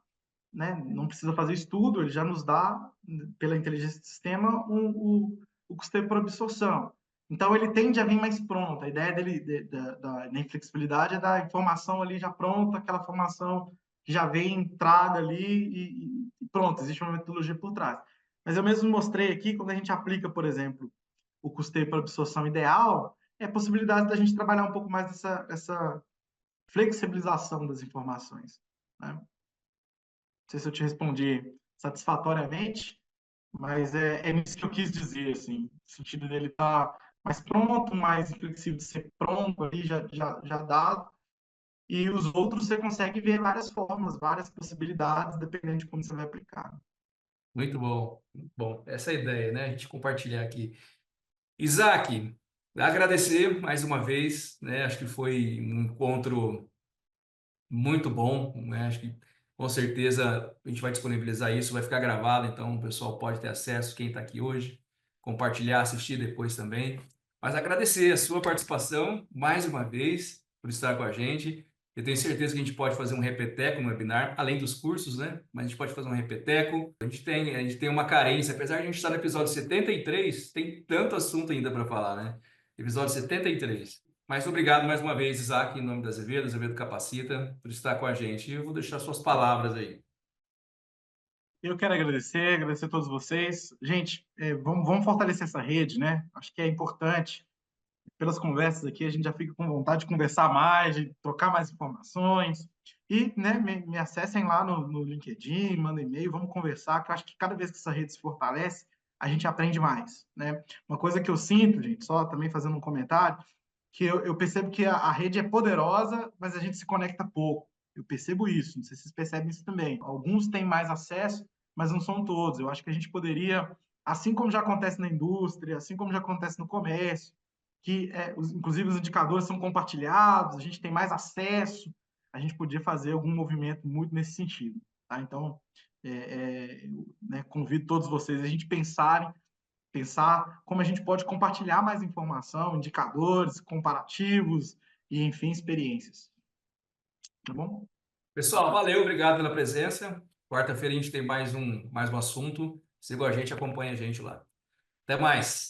né? Não precisa fazer estudo, ele já nos dá, pela inteligência do sistema, o custeio por absorção. Então, ele tende a vir mais pronto. A ideia dele, da inflexibilidade, é da informação ali já pronta, aquela informação que já vem entrada ali e pronto, existe uma metodologia por trás. Mas eu mesmo mostrei aqui, quando a gente aplica, por exemplo, o custeio por absorção ideal, é a possibilidade da gente trabalhar um pouco mais essa flexibilização das informações, né? Não sei se eu te respondi satisfatoriamente, mas é nisso que eu quis dizer, assim, no sentido dele estar mais pronto, mais flexível de ser pronto ali, já dado, e os outros você consegue ver várias formas, várias possibilidades, dependendo de como você vai aplicar. Muito bom. Bom, essa é a ideia, né? A gente compartilhar aqui. Isaac, agradecer mais uma vez, né? Acho que foi um encontro muito bom, né? Acho que com certeza a gente vai disponibilizar isso, vai ficar gravado, então o pessoal pode ter acesso, quem está aqui hoje, compartilhar, assistir depois também. Mas agradecer a sua participação mais uma vez por estar com a gente. Eu tenho certeza que a gente pode fazer um repeteco no webinar, além dos cursos, né? Mas a gente pode fazer um repeteco. A gente tem uma carência, apesar de a gente estar no episódio 73, tem tanto assunto ainda para falar, né? Episódio 73. Mas obrigado mais uma vez, Isaac, em nome da Azevedo, Azevedo Capacita, por estar com a gente. E eu vou deixar suas palavras aí. Eu quero agradecer a todos vocês. Gente, vamos fortalecer essa rede, né? Acho que é importante. Pelas conversas aqui, a gente já fica com vontade de conversar mais, de trocar mais informações. E, né, me acessem lá no LinkedIn, mandem e-mail, vamos conversar, que eu acho que cada vez que essa rede se fortalece, a gente aprende mais, né? Uma coisa que eu sinto, gente, só também fazendo um comentário, que eu percebo que a rede é poderosa, mas a gente se conecta pouco. Eu percebo isso, não sei se vocês percebem isso também. Alguns têm mais acesso, mas não são todos. Eu acho que a gente poderia, assim como já acontece na indústria, assim como já acontece no comércio, que inclusive os indicadores são compartilhados, a gente tem mais acesso, a gente podia fazer algum movimento muito nesse sentido. Tá? Então, né, convido todos vocês a gente pensar como a gente pode compartilhar mais informação, indicadores, comparativos e, enfim, experiências. Tá bom? Pessoal, valeu, obrigado pela presença. Quarta-feira a gente tem mais um assunto. Siga a gente, acompanha a gente lá. Até mais.